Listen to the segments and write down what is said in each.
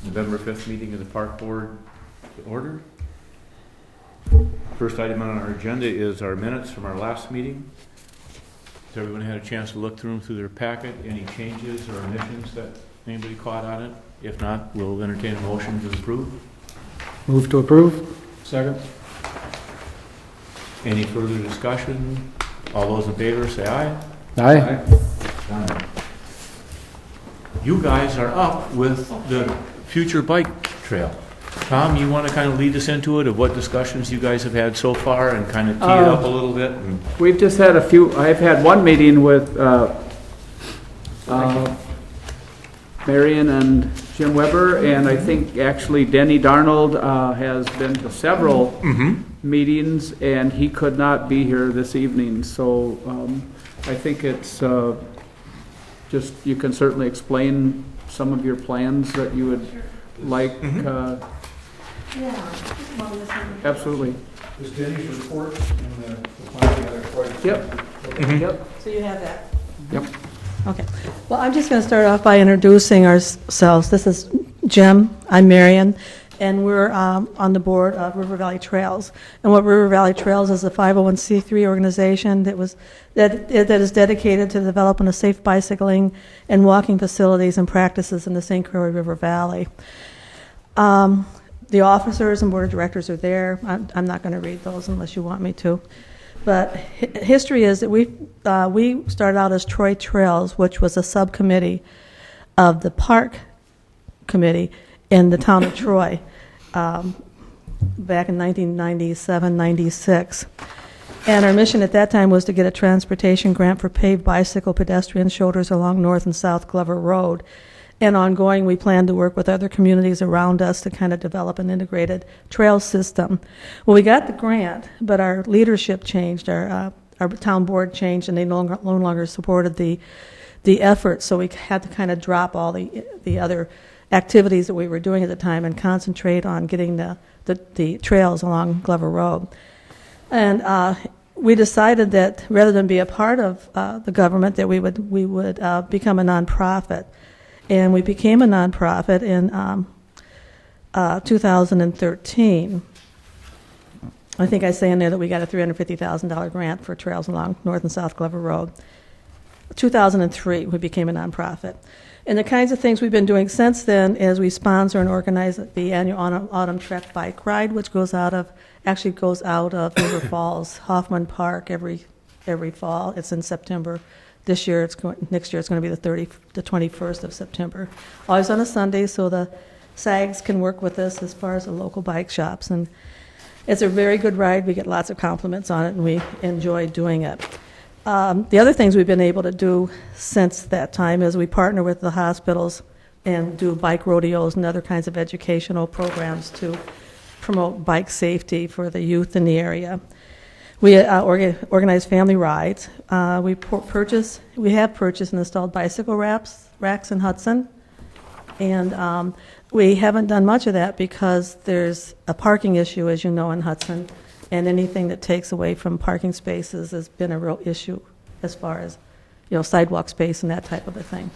November 5th meeting of the Park Board to order. First item on our agenda is our minutes from our last meeting. Has everyone had a chance to look through them through their packet? Any changes or omissions that anybody caught on it? If not, we'll entertain a motion to approve. Move to approve. Second. Any further discussion? All those in favor say aye. Aye. Done. You guys are up with the future bike trail. Tom, you want to kind of lead us into it of what discussions you guys have had so far and kind of tee it up a little bit? We've just had a few. I've had one meeting with Marion and Jim Weber, and I think actually Denny Darnold has been to several meetings, and he could not be here this evening. So I think it's just, you can certainly explain some of your plans that you would like. Absolutely. Is Denny's report in the plan together quite? Yep. Yep. So you have that? Yep. Okay. Well, I'm just going to start off by introducing ourselves. This is Jim. I'm Marion, and we're on the board of River Valley Trails. And what River Valley Trails is a 501c3 organization that is dedicated to developing a safe bicycling and walking facilities and practices in the St. Croix River Valley. The officers and board of directors are there. I'm not going to read those unless you want me to. But history is that we started out as Troy Trails, which was a subcommittee of the Park Committee in the town of Troy back in 1997-96. And our mission at that time was to get a transportation grant for paved bicycle pedestrian shoulders along North and South Glover Road. And ongoing, we plan to work with other communities around us to kind of develop an integrated trail system. Well, we got the grant, but our leadership changed, our town board changed, and they no longer supported the effort. So we had to kind of drop all the other activities that we were doing at the time and concentrate on getting the trails along Glover Road. And we decided that rather than be a part of the government, that we would become a nonprofit. And we became a nonprofit in 2013. I think I say in there that we got a $350,000 grant for trails along North and South Glover Road. 2003, we became a nonprofit. And the kinds of things we've been doing since then is we sponsor and organize the annual Autumn Trek bike ride, which goes out of River Falls, Hoffman Park every fall. It's in September. Next year it's going to be the 21st of September. Always on a Sunday, so the SAGs can work with us as far as the local bike shops. And it's a very good ride. We get lots of compliments on it, and we enjoy doing it. The other things we've been able to do since that time is we partner with the hospitals and do bike rodeos and other kinds of educational programs to promote bike safety for the youth in the area. We organize family rides. We have purchased and installed bicycle racks in Hudson, and we haven't done much of that because there's a parking issue, as you know, in Hudson, and anything that takes away from parking spaces has been a real issue as far as, sidewalk space and that type of a thing.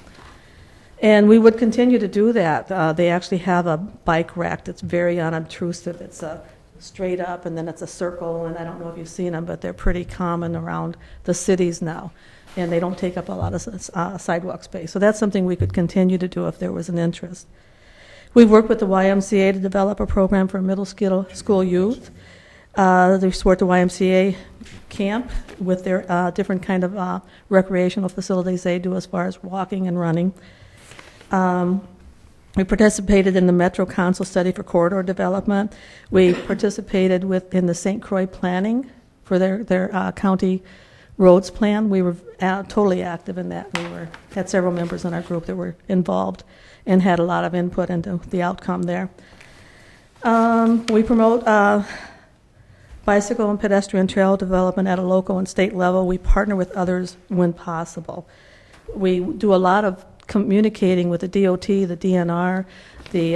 And we would continue to do that. They actually have a bike rack that's very unobtrusive. It's a straight up, and then it's a circle, and I don't know if you've seen them, but they're pretty common around the cities now, and they don't take up a lot of sidewalk space. So that's something we could continue to do if there was an interest. We've worked with the YMCA to develop a program for middle school youth. They support the YMCA camp with their different kind of recreational facilities they do as far as walking and running. We participated in the Metro Council study for corridor development. We participated in the St. Croix planning for their county roads plan. We were totally active in that. We had several members in our group that were involved and had a lot of input into the outcome there. We promote bicycle and pedestrian trail development at a local and state level. We partner with others when possible. We do a lot of communicating with the DOT, the DNR, the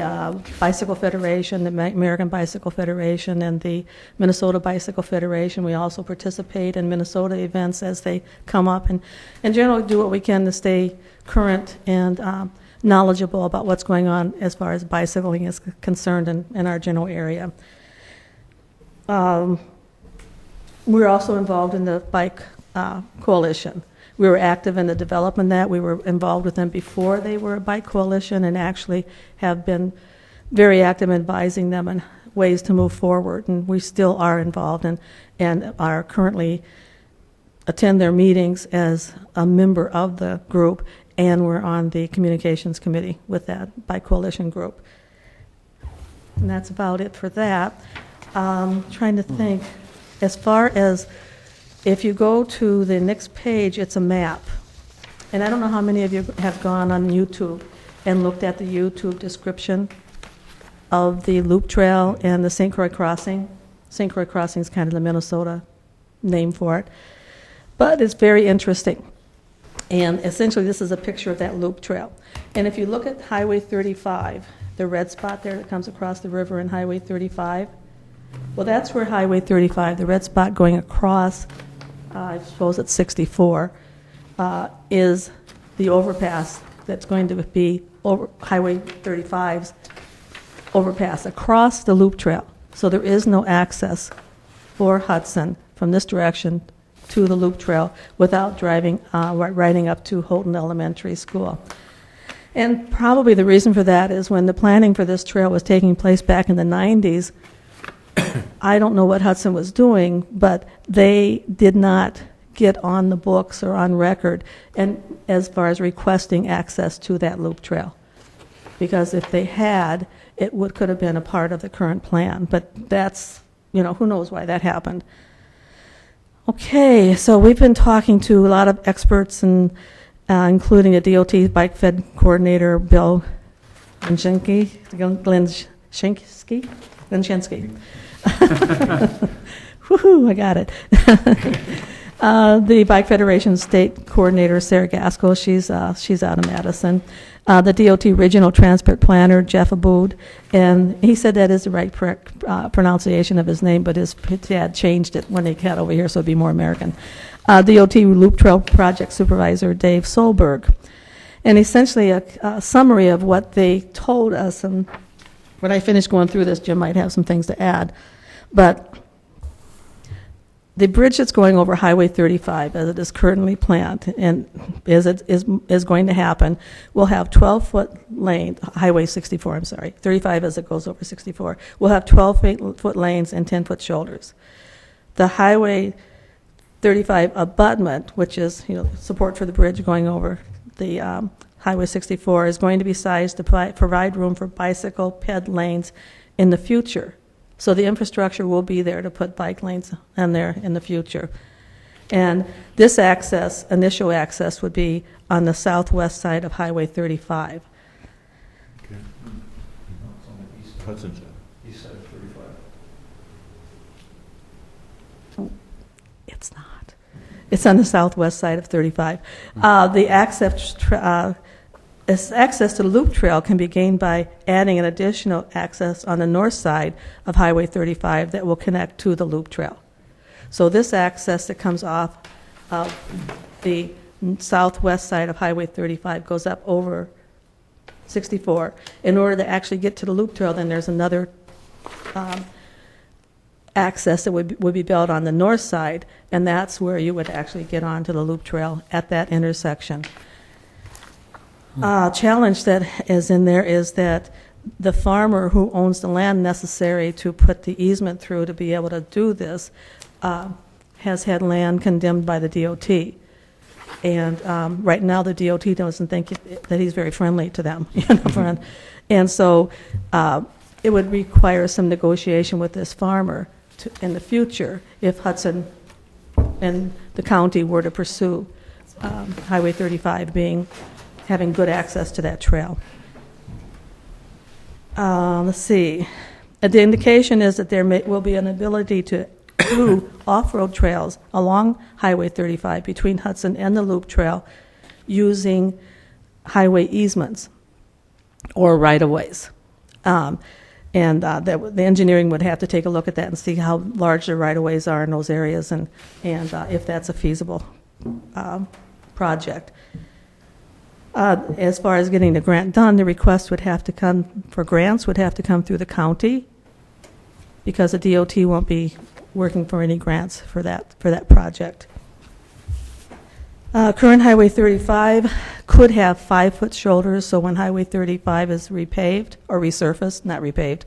Bicycle Federation, the American Bicycle Federation, and the Minnesota Bicycle Federation. We also participate in Minnesota events as they come up, and generally do what we can to stay current and knowledgeable about what's going on as far as bicycling is concerned in our general area. We're also involved in the bike coalition. We were active in the development of that. We were involved with them before they were a bike coalition, and actually have been very active in advising them on ways to move forward. And we still are involved and are currently attend their meetings as a member of the group, and we're on the communications committee with that bike coalition group. And that's about it for that. Trying to think, as far as, if you go to the next page, it's a map. And I don't know how many of you have gone on YouTube and looked at the YouTube description of the Loop Trail and the St. Croix Crossing. St. Croix Crossing is kind of the Minnesota name for it. But it's very interesting. And essentially, this is a picture of that Loop Trail. And if you look at Highway 35, the red spot there that comes across the river in Highway 35, well, that's where Highway 35, the red spot going across, I suppose it's 64, is the overpass that's going to be over Highway 35's overpass across the Loop Trail. So there is no access for Hudson from this direction to the Loop Trail without riding up to Houghton Elementary School. And probably the reason for that is when the planning for this trail was taking place back in the 90s, I don't know what Hudson was doing, but they did not get on the books or on record and as far as requesting access to that Loop Trail. Because if they had, it could have been a part of the current plan. But that's, who knows why that happened. Okay, so we've been talking to a lot of experts, and including a DOT Bike Fed coordinator, Bill Glenshensky. Woohoo, I got it. The Bike Federation State Coordinator, Sarah Gaskell, she's out of Madison. The DOT Regional Transport Planner, Jeff Abood, and he said that is the right pronunciation of his name, but his dad changed it when he got over here, so it'd be more American. DOT Loop Trail Project Supervisor, Dave Solberg. And essentially a summary of what they told us, and when I finish going through this, Jim might have some things to add. But the bridge that's going over Highway 35, as it is currently planned, and as it is going to happen, will have 12-foot lane, Highway 64, I'm sorry, 35 as it goes over 64, will have 12-foot lanes and 10-foot shoulders. The Highway 35 abutment, which is support for the bridge going over the Highway 64, is going to be sized to provide room for bicycle ped lanes in the future. So the infrastructure will be there to put bike lanes in there in the future. And this access, initial access, would be on the southwest side of Highway 35. Okay. Hudson's East side of 35. It's not. It's on the southwest side of 35. The access to the Loop Trail can be gained by adding an additional access on the north side of Highway 35 that will connect to the Loop Trail. So this access that comes off of the southwest side of Highway 35 goes up over 64. In order to actually get to the Loop Trail, then there's another access that would be built on the north side, and that's where you would actually get onto the Loop Trail at that intersection. Challenge that is in there is that the farmer who owns the land necessary to put the easement through to be able to do this has had land condemned by the DOT. And right now the DOT doesn't think that he's very friendly to them. And so it would require some negotiation with this farmer in the future if Hudson and the county were to pursue Highway 35 having good access to that trail. Let's see. The indication is that there will be an ability to do off-road trails along Highway 35 between Hudson and the Loop Trail using highway easements or right-of-ways. The engineering would have to take a look at that and see how large the right-of-ways are in those areas and if that's a feasible project. As far as getting the grant done, the request would have to come, for grants, would have to come through the county, because the DOT won't be working for any grants for that project. Current Highway 35 could have 5-foot shoulders, so when Highway 35 is repaved, or resurfaced, not repaved,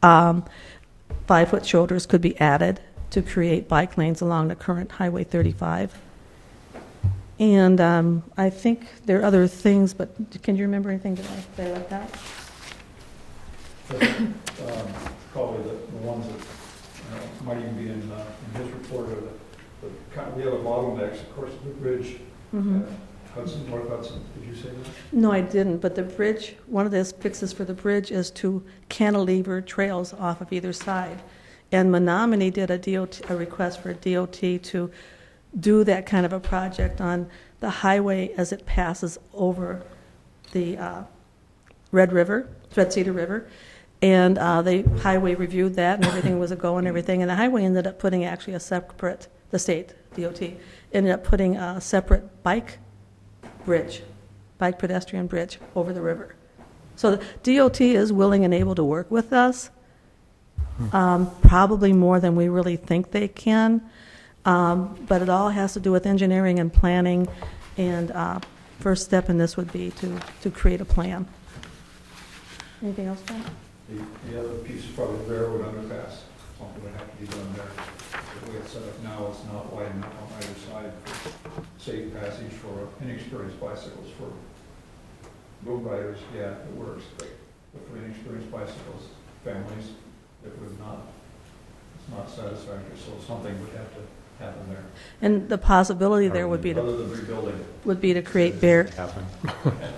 5-foot shoulders could be added to create bike lanes along the current Highway 35. And I think there are other things, but can you remember anything that I say like that? Probably the ones that might even be in his report are the other bottlenecks, of course, the bridge, Hudson, North Hudson. Did you say that? No, I didn't, but the bridge, one of the fixes for the bridge is to cantilever trails off of either side. And Menominee did a request for a DOT to do that kind of a project on the highway as it passes over the Red Cedar River. And the highway reviewed that, and everything was a go and everything. And the highway ended up putting actually a separate, the state DOT ended up putting a separate bike pedestrian bridge over the river. So the DOT is willing and able to work with us, probably more than we really think they can. But it all has to do with engineering and planning, and first step in this would be to create a plan. Anything else, John? The other piece is probably the railroad underpass. Something would have to be done there. The way it's set up now, it's not wide enough on either side for safe passage for inexperienced bicycles. For road riders, yeah, it works, but for inexperienced bicycles, families, it would not. It's not satisfactory, so something would have to happen there. And the possibility there would be Other than rebuilding. to create Happen.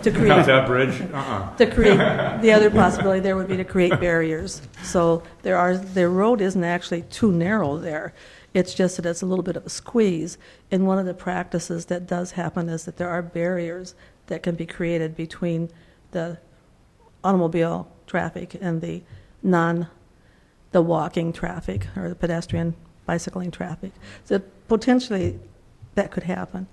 to create Not that bridge? to create the other possibility there would be to create barriers. So the road isn't actually too narrow there. It's just that it's a little bit of a squeeze. And one of the practices that does happen is that there are barriers that can be created between the automobile traffic and the walking traffic or the pedestrian bicycling traffic. So potentially that could happen.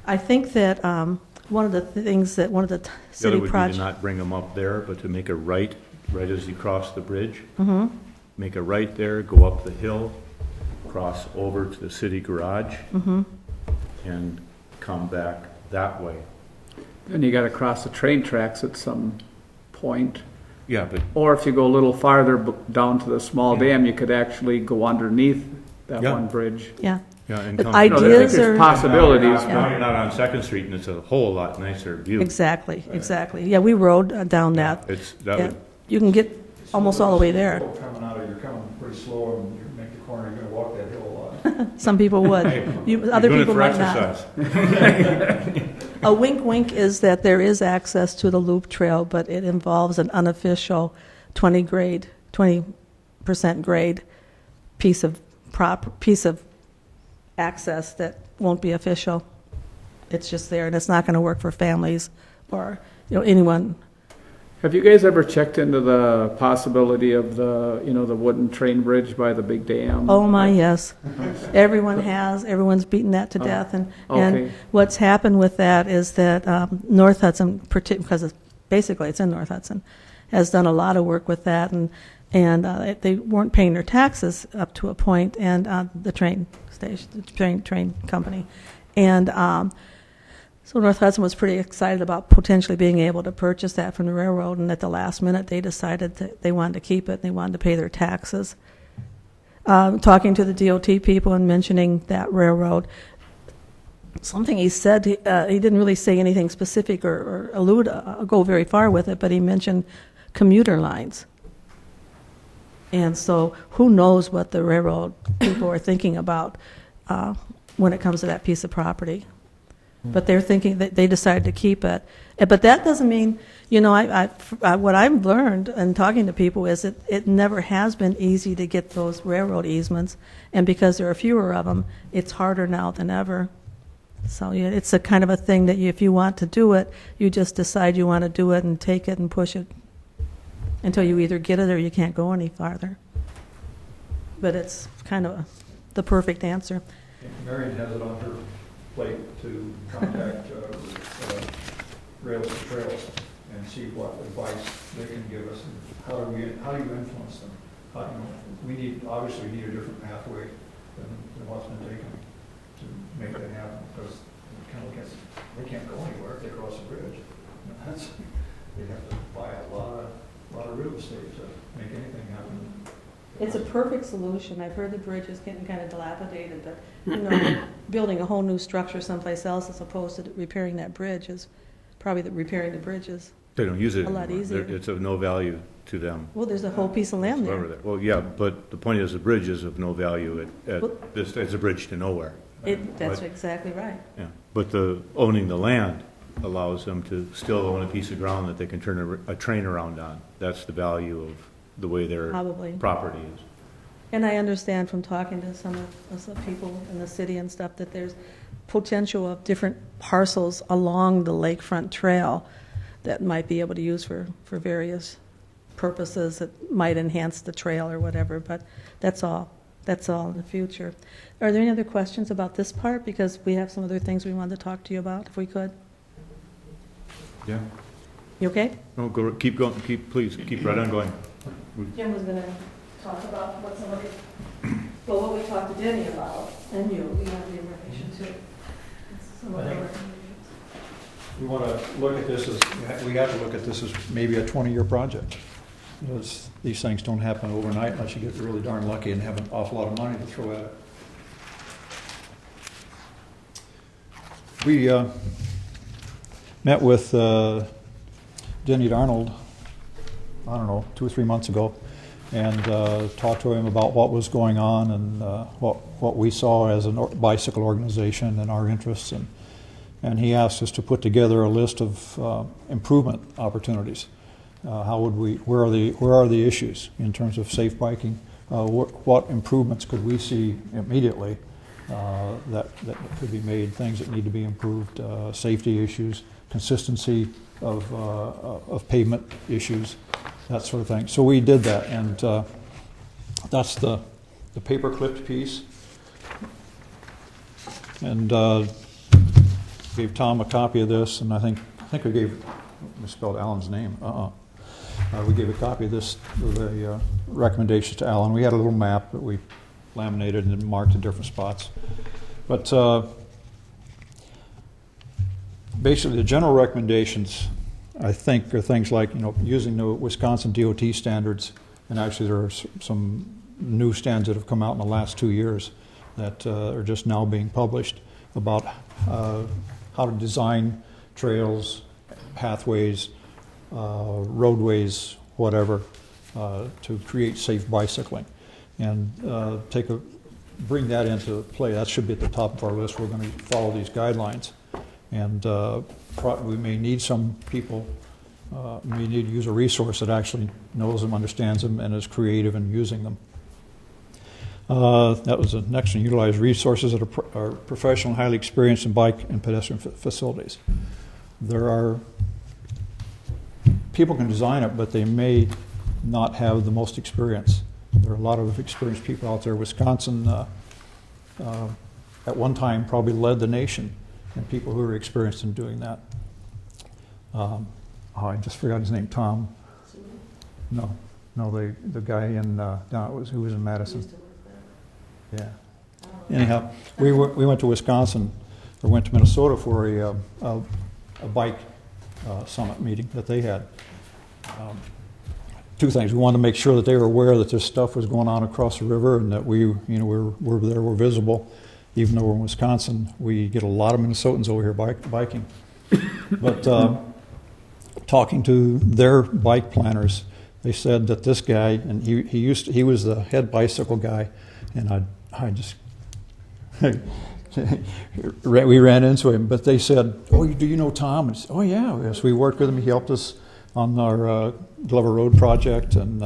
I think that one of the things that one of the The other city would be to projects. not bring them up there, but to make a right as you cross the bridge. Mm-hmm. Make a right there, go up the hill, cross over to the city garage, and come back that way. Then you got to cross the train tracks at some point. Yeah, but Or if you go a little farther down to the small dam, you could actually go underneath that Yeah. one bridge. Yeah. yeah, and But come. You know, I think Ideas there's are- possibilities. Now you're not on Second Street, and it's a whole lot nicer view. Exactly. Yeah, we rode down that. That Yeah. would, You can get almost all the way there. Coming out of, you're coming pretty slow, and you make the corner, you're gonna walk that hill a lot. Some people would. Other you're doing it people for might not. exercise. A wink is that there is access to the loop trail, but it involves an unofficial 20% grade piece of access that won't be official. It's just there, and it's not going to work for families or anyone. Have you guys ever checked into the possibility of the wooden train bridge by the big dam? Oh my, yes. Everyone's beaten that to death. And Okay. what's happened with that is that North Hudson, because it's in North Hudson, has done a lot of work with that, and they weren't paying their taxes up to a point, and the train company, and so North Hudson was pretty excited about potentially being able to purchase that from the railroad, and at the last minute they decided that they wanted to keep it and they wanted to pay their taxes. Talking to the DOT people and mentioning that railroad, something he said, he didn't really say anything specific or go very far with it, but he mentioned commuter lines. And so who knows what the railroad people are thinking about when it comes to that piece of property. But they're thinking that they decided to keep it. But that doesn't mean, what I've learned in talking to people is that it never has been easy to get those railroad easements. And because there are fewer of them, it's harder now than ever. So yeah, it's a kind of a thing that if you want to do it, you just decide you want to do it and take it and push it until you either get it or you can't go any farther. But it's kind of the perfect answer. Marion has it on her plate to contact Rails to Trails and see what advice they can give us, and how do you influence them? Obviously we need a different pathway than what's been taken to make that happen, because they can't go anywhere if they cross a bridge. They have to buy a lot of real estate to make anything happen. It's a perfect solution. I've heard the bridge is getting kind of dilapidated, but, building a whole new structure someplace else as opposed to repairing that bridge is probably repairing the bridge is They don't use it a lot anymore. easier. It's of no value to them. Well, there's a whole piece of land whatsoever there. Well, yeah, but the point is the bridge is of no value Well- it's a bridge to nowhere. That's But- exactly right. Yeah, but owning the land allows them to still own a piece of ground that they can turn a train around on. That's the value of the way their Probably. property is. And I understand from talking to some of the people in the city and stuff that there's potential of different parcels along the lakefront trail that might be able to use for various purposes that might enhance the trail or whatever, but that's all in the future. Are there any other questions about this part? Because we have some other things we wanted to talk to you about, if we could. Yeah. You okay? No, keep going, please, keep right on going. Jim was going to talk about what we talked to Denny about, and we have the information too. Some of the recommendations. We want to look at this we have to look at this as maybe a 20-year project. Because these things don't happen overnight unless you get really darn lucky and have an awful lot of money to throw at it. We met with Denny Darnold, I don't know, 2 or 3 months ago, and talked to him about what was going on and what we saw as a bicycle organization and our interests. And he asked us to put together a list of improvement opportunities. Where are the issues in terms of safe biking? What improvements could we see immediately that could be made? Things that need to be improved, safety issues, consistency of pavement issues, that sort of thing. So we did that, and that's the paper-clipped piece. And gave Tom a copy of this, and I think we misspelled Alan's name. We gave a copy of this, the recommendations to Alan. We had a little map that we laminated and marked in different spots. But basically, the general recommendations, I think, are things like using the Wisconsin DOT standards, and actually there are some new standards that have come out in the last 2 years that are just now being published about how to design trails, pathways, roadways, whatever, to create safe bicycling, and bring that into play. That should be at the top of our list. We're going to follow these guidelines, and we may need some people. We need to use a resource that actually knows them, understands them, and is creative in using them. That was the next one. Utilize resources that are professional, highly experienced in bike and pedestrian facilities. People can design it, but they may not have the most experience. There are a lot of experienced people out there. Wisconsin, at one time, probably led the nation in people who are experienced in doing that. I just forgot his name. Tom? No, the guy who was in Madison. Yeah. Anyhow, we went to Wisconsin, or went to Minnesota for a bike summit meeting that they had. Two things: we wanted to make sure that they were aware that this stuff was going on across the river, and that we're there, we're visible. Even though we're in Wisconsin, we get a lot of Minnesotans over here biking. But talking to their bike planners, they said that this guy, and he was the head bicycle guy, and I just we ran into him. But they said, "Oh, do you know Tom?" And I said, "Oh yeah, yes, we worked with him. He helped us on our Glover Road project." And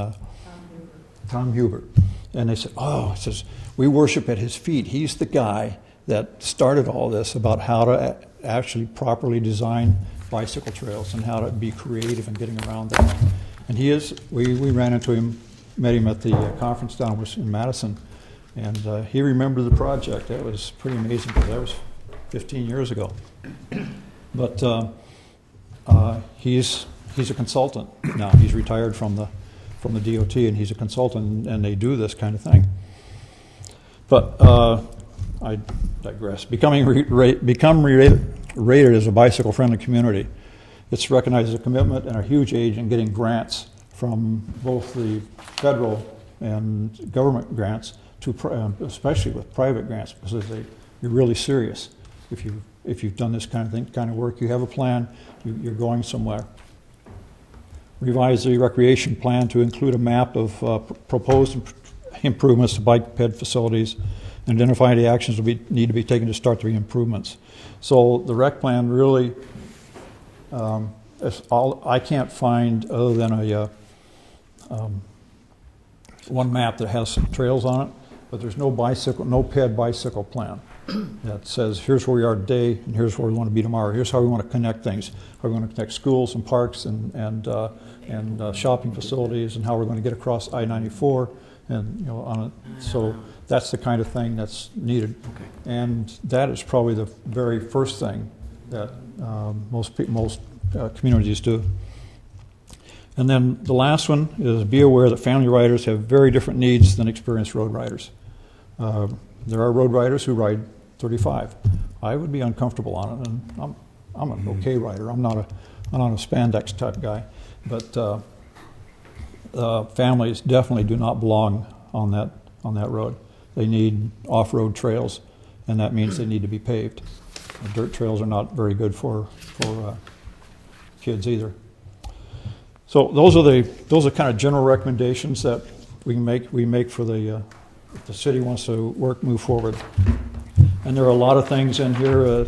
Tom Hubert. And they said, "Oh," it says, "we worship at his feet. He's the guy that started all this about how to actually properly design bicycle trails and how to be creative in getting around that." And he is. We ran into him, met him at the conference down in Madison, and he remembered the project. That was pretty amazing, because that was 15 years ago. But he's a consultant now. He's retired from the DOT, and he's a consultant, and they do this kind of thing. But I digress. Become rated as a bicycle-friendly community. It's recognized as a commitment and a huge aid in getting grants from both the federal and government grants, to especially with private grants, because you're really serious. If you've done this kind of work, you have a plan, you're going somewhere. Revise the recreation plan to include a map of proposed improvements to bike ped facilities, and identify the actions that need to be taken to start the improvements. So the rec plan really, I can't find other than a one map that has some trails on it, but there's no ped bicycle plan that says here's where we are today and here's where we want to be tomorrow. Here's how we want to connect things. How we want to connect schools and parks and shopping facilities, and how we're going to get across I-94 and on it. So that's the kind of thing that's needed. Okay. And that is probably the very first thing that most communities do. And then the last one is be aware that family riders have very different needs than experienced road riders. There are road riders who ride 35. I would be uncomfortable on it, and I'm an okay rider. I'm not a spandex type guy, but families definitely do not belong on that road. They need off-road trails, and that means they need to be paved. Dirt trails are not very good for kids either. So those are kind of general recommendations that we make for the city wants to move forward. And there are a lot of things in here.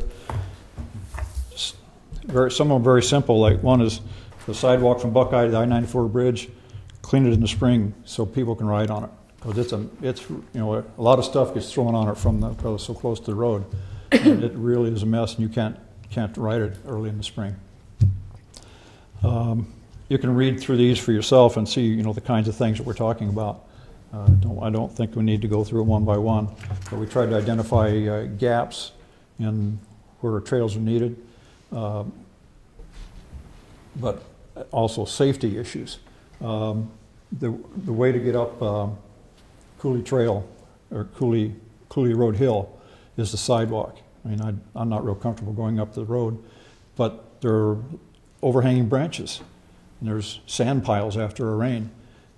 Some of them very simple. Like one is the sidewalk from Buckeye to the I-94 bridge. Clean it in the spring so people can ride on it. Because it's a lot of stuff gets thrown on it because it's so close to the road, and it really is a mess, and you can't ride it early in the spring. You can read through these for yourself and see the kinds of things that we're talking about. I don't think we need to go through it one by one, but we tried to identify gaps in where trails are needed, but also safety issues. The way to get up Cooley Trail or Cooley Road Hill is the sidewalk. I mean, I'm not real comfortable going up the road, but there are overhanging branches, and there's sand piles after a rain,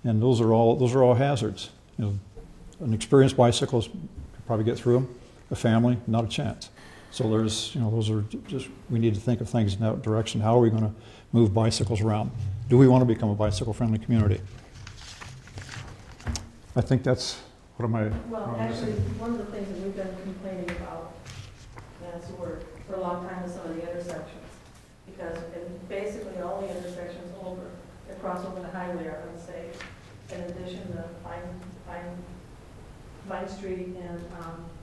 and those are all hazards. An experienced bicyclist could probably get through them. A family, not a chance. So those are just, we need to think of things in that direction. How are we going to move bicycles around? Do we want to become a bicycle-friendly community? I think that's, what am I? Well, actually, one of the things that we've been complaining about, as for a long time, is some of the intersections. Because basically all the intersections that cross over the highway are unsafe. In addition, the Vine Street and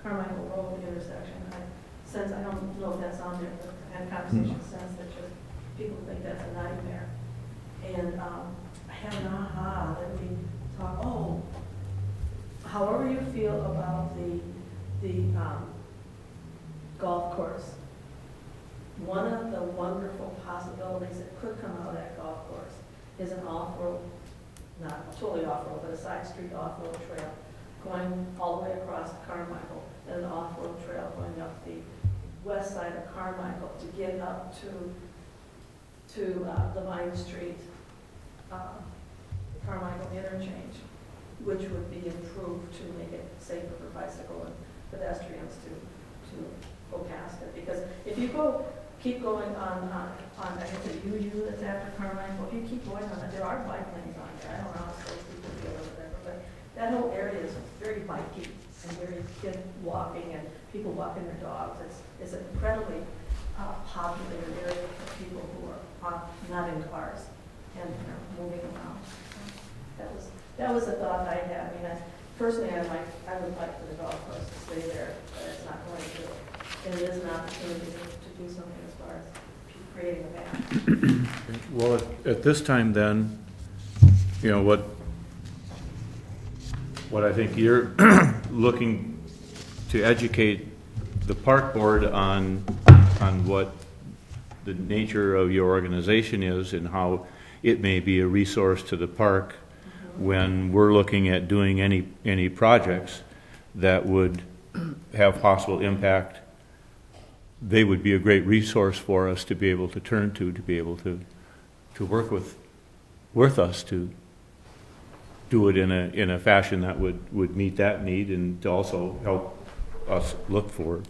Carmichael Road intersection. I don't know if that's on there, but I had conversation since that just people think that's a nightmare. And I had an aha that we talk, however you feel about the golf course, one of the wonderful possibilities that could come out of that golf course is an off-road, not totally off-road, but a side street off-road trail going all the way across Carmichael, and an off-road trail going up the west side of Carmichael to get up to the Vine Street Carmichael interchange, which would be improved to make it safer for bicycle and pedestrians to go past it. Because if you keep going on I think the UU that's after Carmichael, if you keep going on it, there are bike lanes on there. I don't know how close people feel or whatever, but that whole area is very bikey and very kid walking and people walking their dogs. It's an incredibly populated area for people who are not in cars and are moving around. That was a thought I had. I mean, personally, I would like for the golf course to stay there, but it's not going to. And it is an opportunity to do something as far as creating a map. Well, at this time then, what I think you're looking to educate the park board on what the nature of your organization is and how it may be a resource to the park when we're looking at doing any projects that would have possible impact. They would be a great resource for us to be able to turn to be able to work with us to do it in a fashion that would meet that need and to also help us look for.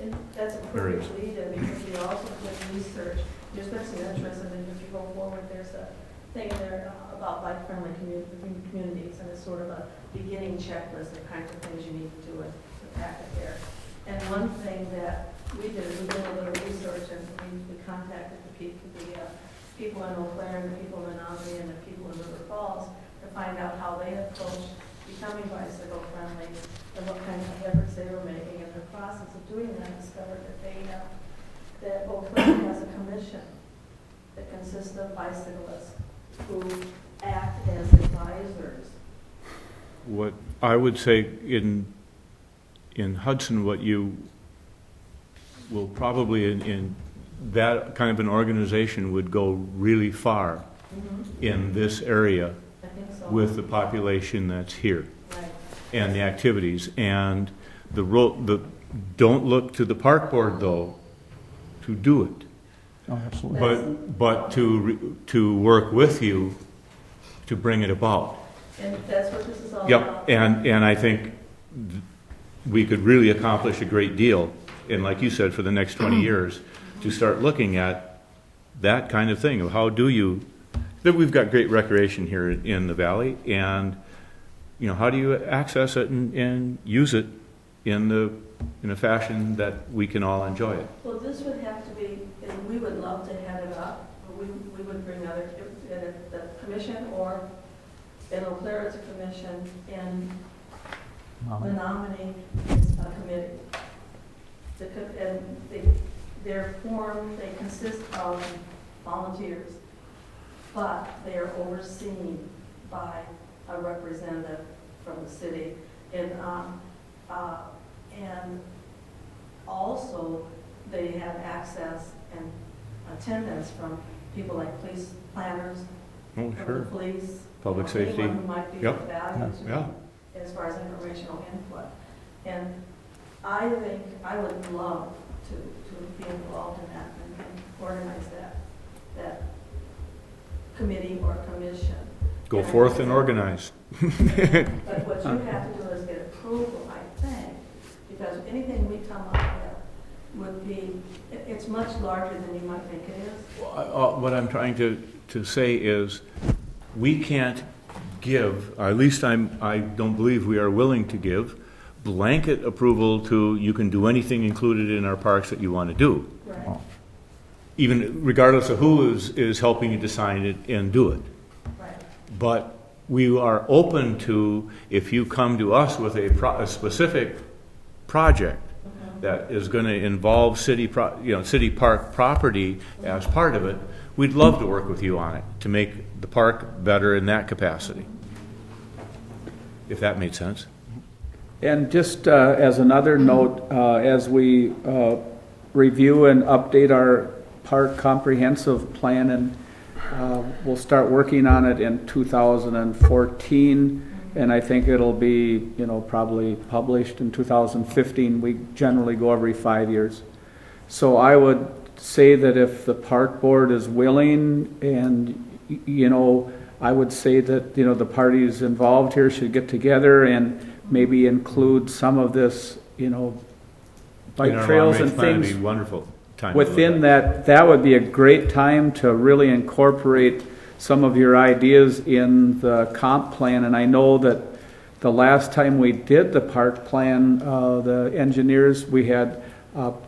And that's a perfect lead in, because we also did research. There's been some interest in it. If you go forward, there's a thing there about bike-friendly communities, and it's sort of a beginning checklist of kinds of things you need to do with the packet there. And one thing that we did, we did a little research, and we contacted the people in Eau Claire, and the people in Menominee, and the people in River Falls to find out how they approached becoming bicycle friendly and what kind of efforts they were making. In the process of doing that, I discovered that Eau Claire has a commission that consists of bicyclists who act as advisors. What I would say in Hudson, what you will probably in that kind of an organization would go really far in this area I think so. with the population that's here Right. and the activities and don't look to the park board though to do it, Oh, absolutely. but to work with you to bring it about. And that's what this is all Yep, about. and I think we could really accomplish a great deal, and like you said, for the next 20 years, to start looking at that kind of thing of how do you, that we've got great recreation here in the valley, and how do you access it and use it in a fashion that we can all enjoy it. Well, this would have to be, and we would love to head it up, but we would bring other, the commission, or in Eau Claire it's a commission, and the nominee is a committee. They're formed, they consist of volunteers, but they are overseen by a representative from the city. And also they have access and attendance from people like police planners, Oh, from sure. the police, Public safety. anyone who might be Yep. of value to Yeah. as far as informational input. And I think I would love to be involved in that and organize that committee or commission. Go forth and organize. But what you have to do is get approval, I think, because anything we come up with would be, it's much larger than you might think it is. What I'm trying to say is we can't give, at least I don't believe we are willing to give, blanket approval to you can do anything included in our parks that you want to do, Right, even regardless of who is helping you design it and do it. right. But we are open to, if you come to us with a specific project that is going to involve city park property as part of it, we'd love to work with you on it to make the park better in that capacity. If that made sense. And just as another note, as we review and update our park comprehensive plan, and we'll start working on it in 2014, and I think it'll be, probably published in 2015. We generally go every 5 years. So I would say that if the park board is willing, and, I would say that, the parties involved here should get together and maybe include some of this, bike trails and things. It'd be wonderful. Time Within that would be a great time to really incorporate some of your ideas in the comp plan. And I know that the last time we did the park plan, the engineers, we had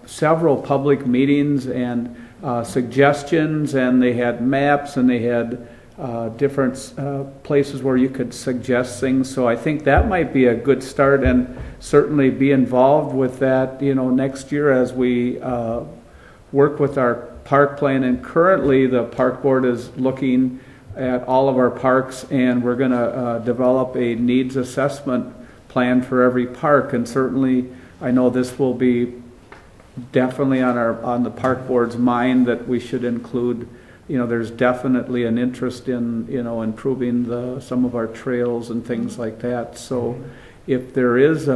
several public meetings and suggestions, and they had maps, and they had different places where you could suggest things. So I think that might be a good start, and certainly be involved with that, next year as we work with our park plan. And currently the park board is looking at all of our parks, and we're going to develop a needs assessment plan for every park. And certainly I know this will be definitely on the park board's mind that we should include, there's definitely an interest in, improving some of our trails and things like that. So if there is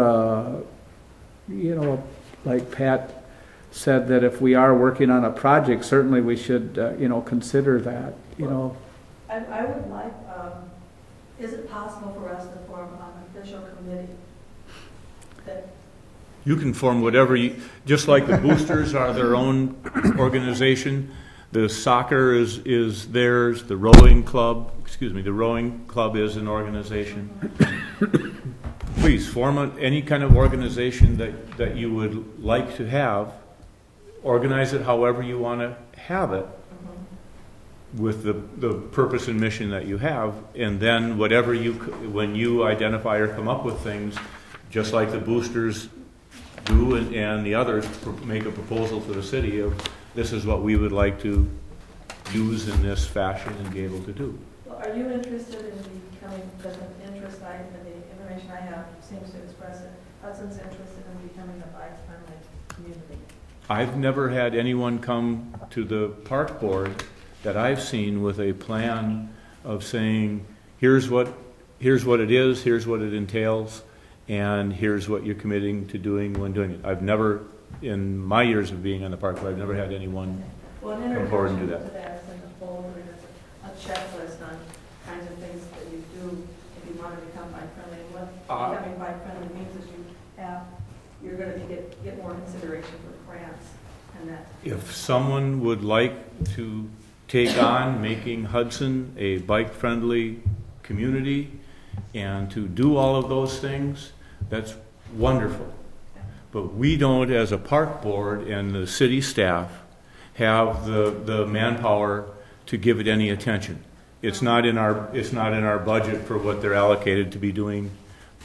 like Pat said, that if we are working on a project, certainly we should, consider that, I would like, is it possible for us to form an official committee that You can form whatever you, just like the boosters are their own organization, the soccer is theirs, the rowing club is an organization. Please form any kind of organization that you would like to have. Organize it however you want to have it, with the purpose and mission that you have, and then whatever when you identify or come up with things, just like the boosters do and the others make a proposal to the city of this is what we would like to use in this fashion and be able to do. Well, are you interested in becoming, because an interest item in the information I have seems to express it, Hudson's interested in becoming a bike-friendly community? I've never had anyone come to the park board that I've seen with a plan of saying, here's what it is, here's what it entails, and here's what you're committing to doing when doing it. I've never, in my years of being on the park board, I've never had anyone come forward and do that. To that, in the folder, there's a checklist on kinds of things that you do if you want to become bike-friendly. And what becoming bike-friendly means is you're going to get more consideration for grants and that. If someone would like to take on making Hudson a bike-friendly community and to do all of those things, that's wonderful. But we don't, as a park board and the city staff, have the manpower to give it any attention. It's not in our budget for what they're allocated to be doing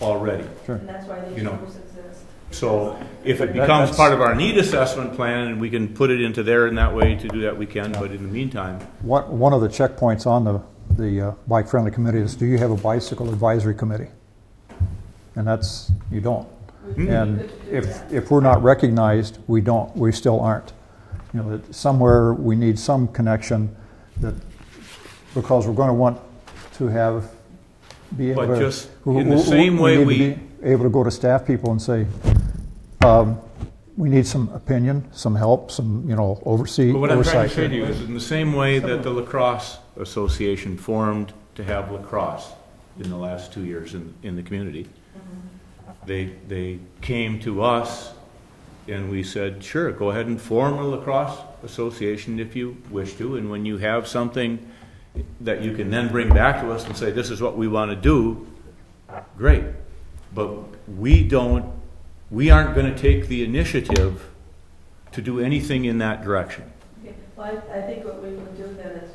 already. Sure. And that's why these groups exist. So if it becomes part of our need assessment plan and we can put it into there in that way to do that, we can. But in the meantime, One of the checkpoints on the bike-friendly committee is, do you have a bicycle advisory committee? And that's, you don't. And if we're not recognized, we still aren't. That somewhere we need some connection, that because we're going to want to be able but to. just in the same way we need to be able to go to staff people and say, we need some opinion, some help, some oversight. But what I'm trying to say to you is, in the same way that the Lacrosse Association formed to have lacrosse in the last 2 years in the community, they came to us and we said, sure, go ahead and form a lacrosse association if you wish to, and when you have something that you can then bring back to us and say, this is what we want to do, great. But we aren't going to take the initiative to do anything in that direction. Okay. Well, I think what we would do then is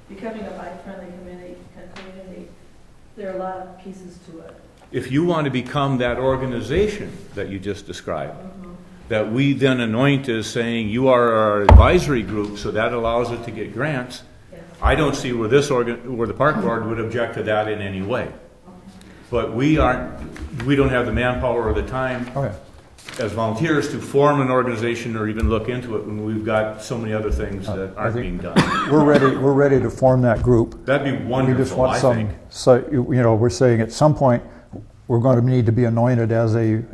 becoming a bike-friendly community, there are a lot of pieces to it. If you want to become that organization that you just described, that we then anoint as saying you are our advisory group, so that allows it to get grants, I don't see where the park board would object to that in any way. But we don't have the manpower or the time as volunteers to form an organization or even look into it when we've got so many other things that aren't being done. We're ready to form that group. That'd be wonderful. We just want So we're saying at some point we're going to need to be anointed as a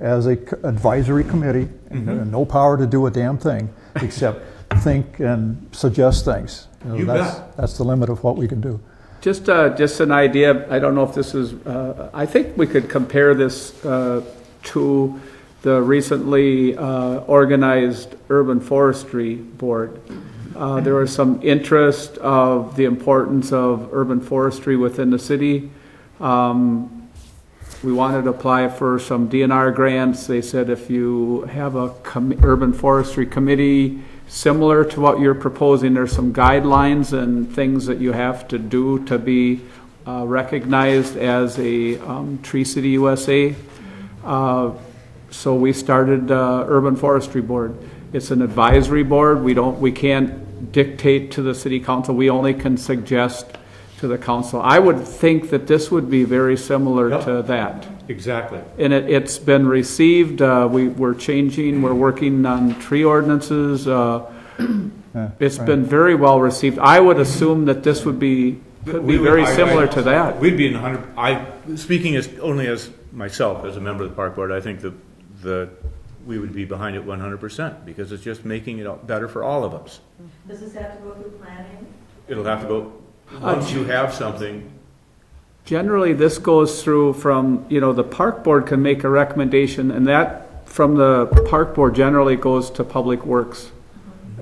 advisory committee, and no power to do a damn thing except think and suggest things. That's the limit of what we can do. Just an idea. I don't know if this is. I think we could compare this to the recently organized urban forestry board. There was some interest of the importance of urban forestry within the city. We wanted to apply for some DNR grants. They said if you have a urban forestry committee similar to what you're proposing, there's some guidelines and things that you have to do to be recognized as a Tree City USA. So we started Urban Forestry Board. It's an advisory board. We can't dictate to the city council. We only can suggest to the council. I would think that this would be very similar to that. Exactly. And it's been received, we're working on tree ordinances. It's right. been very well received. I would assume that this could be very similar to that. We'd be in 100, speaking only as myself, as a member of the park board, I think that we would be behind it 100%, because it's just making it better for all of us. Does this have to go through planning? It'll have to go, once you have something, Generally, this goes through from, the park board can make a recommendation, and that, from the park board, generally goes to Public Works.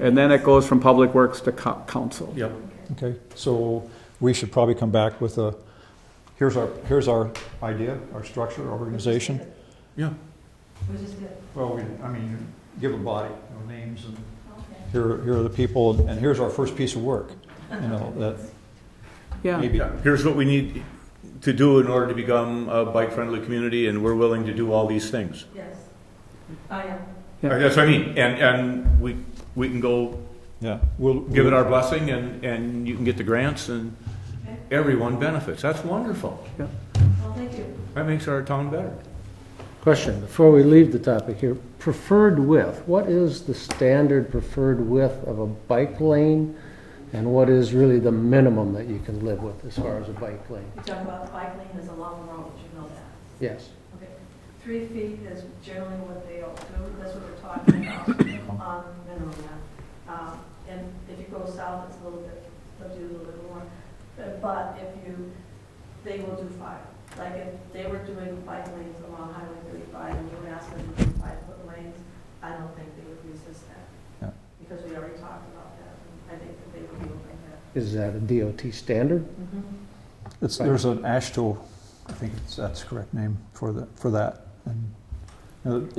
And then it goes from Public Works to council. yep. Okay, so we should probably come back with here's our idea, our structure, our organization. Yeah. We just did. Well, give a body, names, and Okay. here are the people, and here's our first piece of work. That Yeah. maybe. Here's what we need to do in order to become a bike-friendly community, and we're willing to do all these things. Yes. I am. Yeah. That's what I mean, and we can go Yeah, we'll give it our blessing, and you can get the grants, and Okay. everyone benefits. That's wonderful. Well, thank you. That makes our town better. Question, before we leave the topic here, preferred width. What is the standard preferred width of a bike lane? And what is really the minimum that you can live with as far as a bike lane? You're talking about the bike lane is a long road, you know that. Yes. Okay. 3 feet is generally what they all do. That's what we're talking about on minimum now. And if you go south, it's a little bit, they'll do a little bit more. But they will do 5. Like if they were doing bike lanes along Highway 35 and you were asking them to do 5-foot lanes, I don't think they would resist that. Yeah. Because we already talked about that. And I think that they would be open to that. Is that a DOT standard? There's an AASHTO, I think that's the correct name for that. And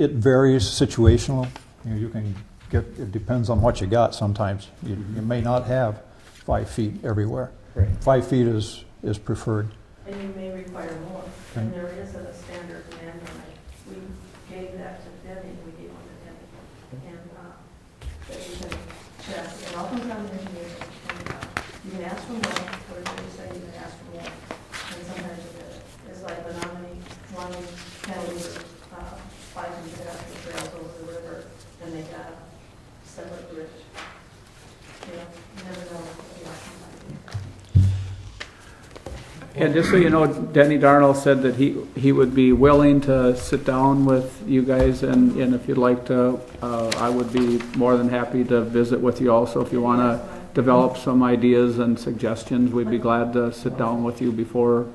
it varies situational. You can get, it depends on what you got sometimes. You may not have 5 feet everywhere. Right. 5 feet is preferred. And you may require more. And there is a standard manual. We gave that to Denny, we gave one to Denny. And that you can check. It all comes down to engineering. You can ask for more, whatever you say, you can ask for more. And sometimes you get it. It's like the nominee, one cantilever, biking pedestrian trails over the river, and they got a separate bridge. You never know what the outcome might be. And just so you know, Denny Darnell said that he would be willing to sit down with you guys, and if you'd like to, I would be more than happy to visit with you also. If you want to develop some ideas and suggestions, we'd be glad to sit down with you before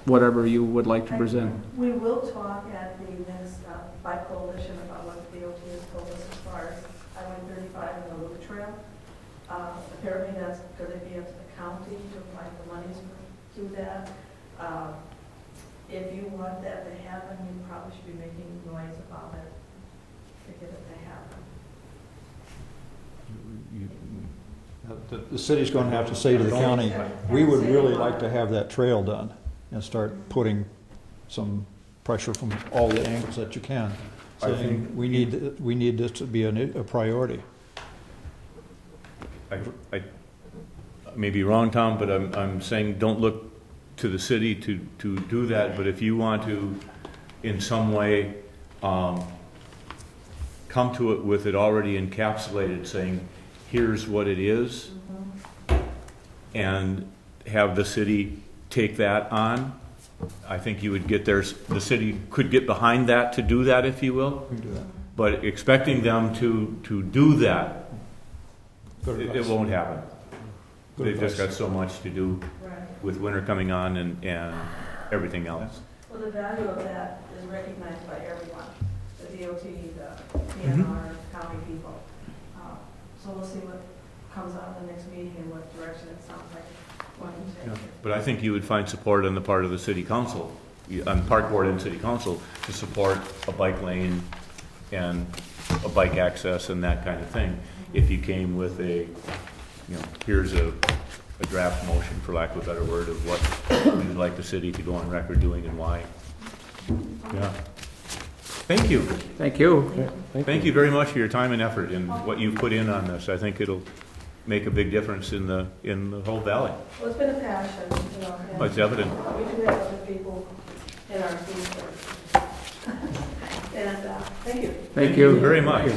whatever you would like to present. We will talk at the next bike coalition about what the DOT has told us as far as Highway 35 and the loop trail. Apparently that's going to be up to the county to apply the monies to that. If you want that to happen, you probably should be making noise about it to get it to happen. The city's going to have to say to the county, we would really like to have that trail done, and start putting some pressure from all the angles that you can. Saying we need this to be a priority. I may be wrong, Tom, but I'm saying don't look to the city to do that, but if you want to in some way come to it with it already encapsulated, saying here's what it is, and have the city take that on, I think you would get there. The city could get behind that to do that, if you will. We can do that. But expecting them to do that, it won't happen. Good They've just got advice. so much to do Right. with winter coming on and everything else. Well, the value of that is recognized by everyone, the DOT, the PNR, county people. So we'll see what comes out of the next meeting and what direction it sounds like one can take. But I think you would find support on the part of the city council, on park board and city council, to support a bike lane and a bike access and that kind of thing. If you came with here's a draft motion, for lack of a better word, of what you'd like the city to go on record doing and why. Yeah. Thank you. Thank you. Thank you very much for your time and effort and what you've put in on this. I think it'll make a big difference in the whole valley. Well, it's been a passion, you know. And Oh, it's evident. we do have other people and our team clerk. And thank you. Thank you. very much.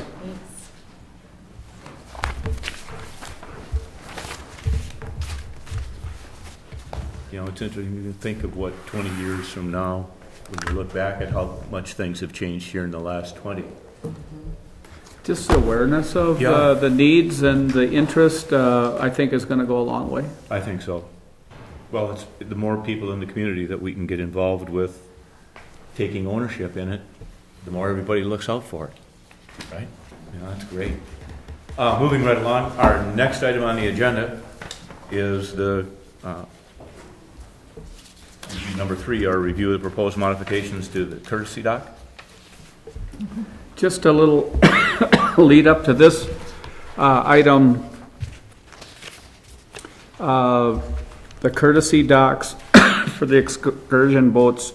You know, it's interesting to think of what 20 years from now, when you look back at how much things have changed here in the last 20. Just awareness of Yeah. the needs and the interest, I think is going to go a long way. I think so. Well, it's the more people in the community that we can get involved with taking ownership in it, the more everybody looks out for it, right? Yeah, that's great. Moving right along, our next item on the agenda is the number 3, our review of the proposed modifications to the courtesy dock. Just a little lead up to this item, the courtesy docks for the excursion boats.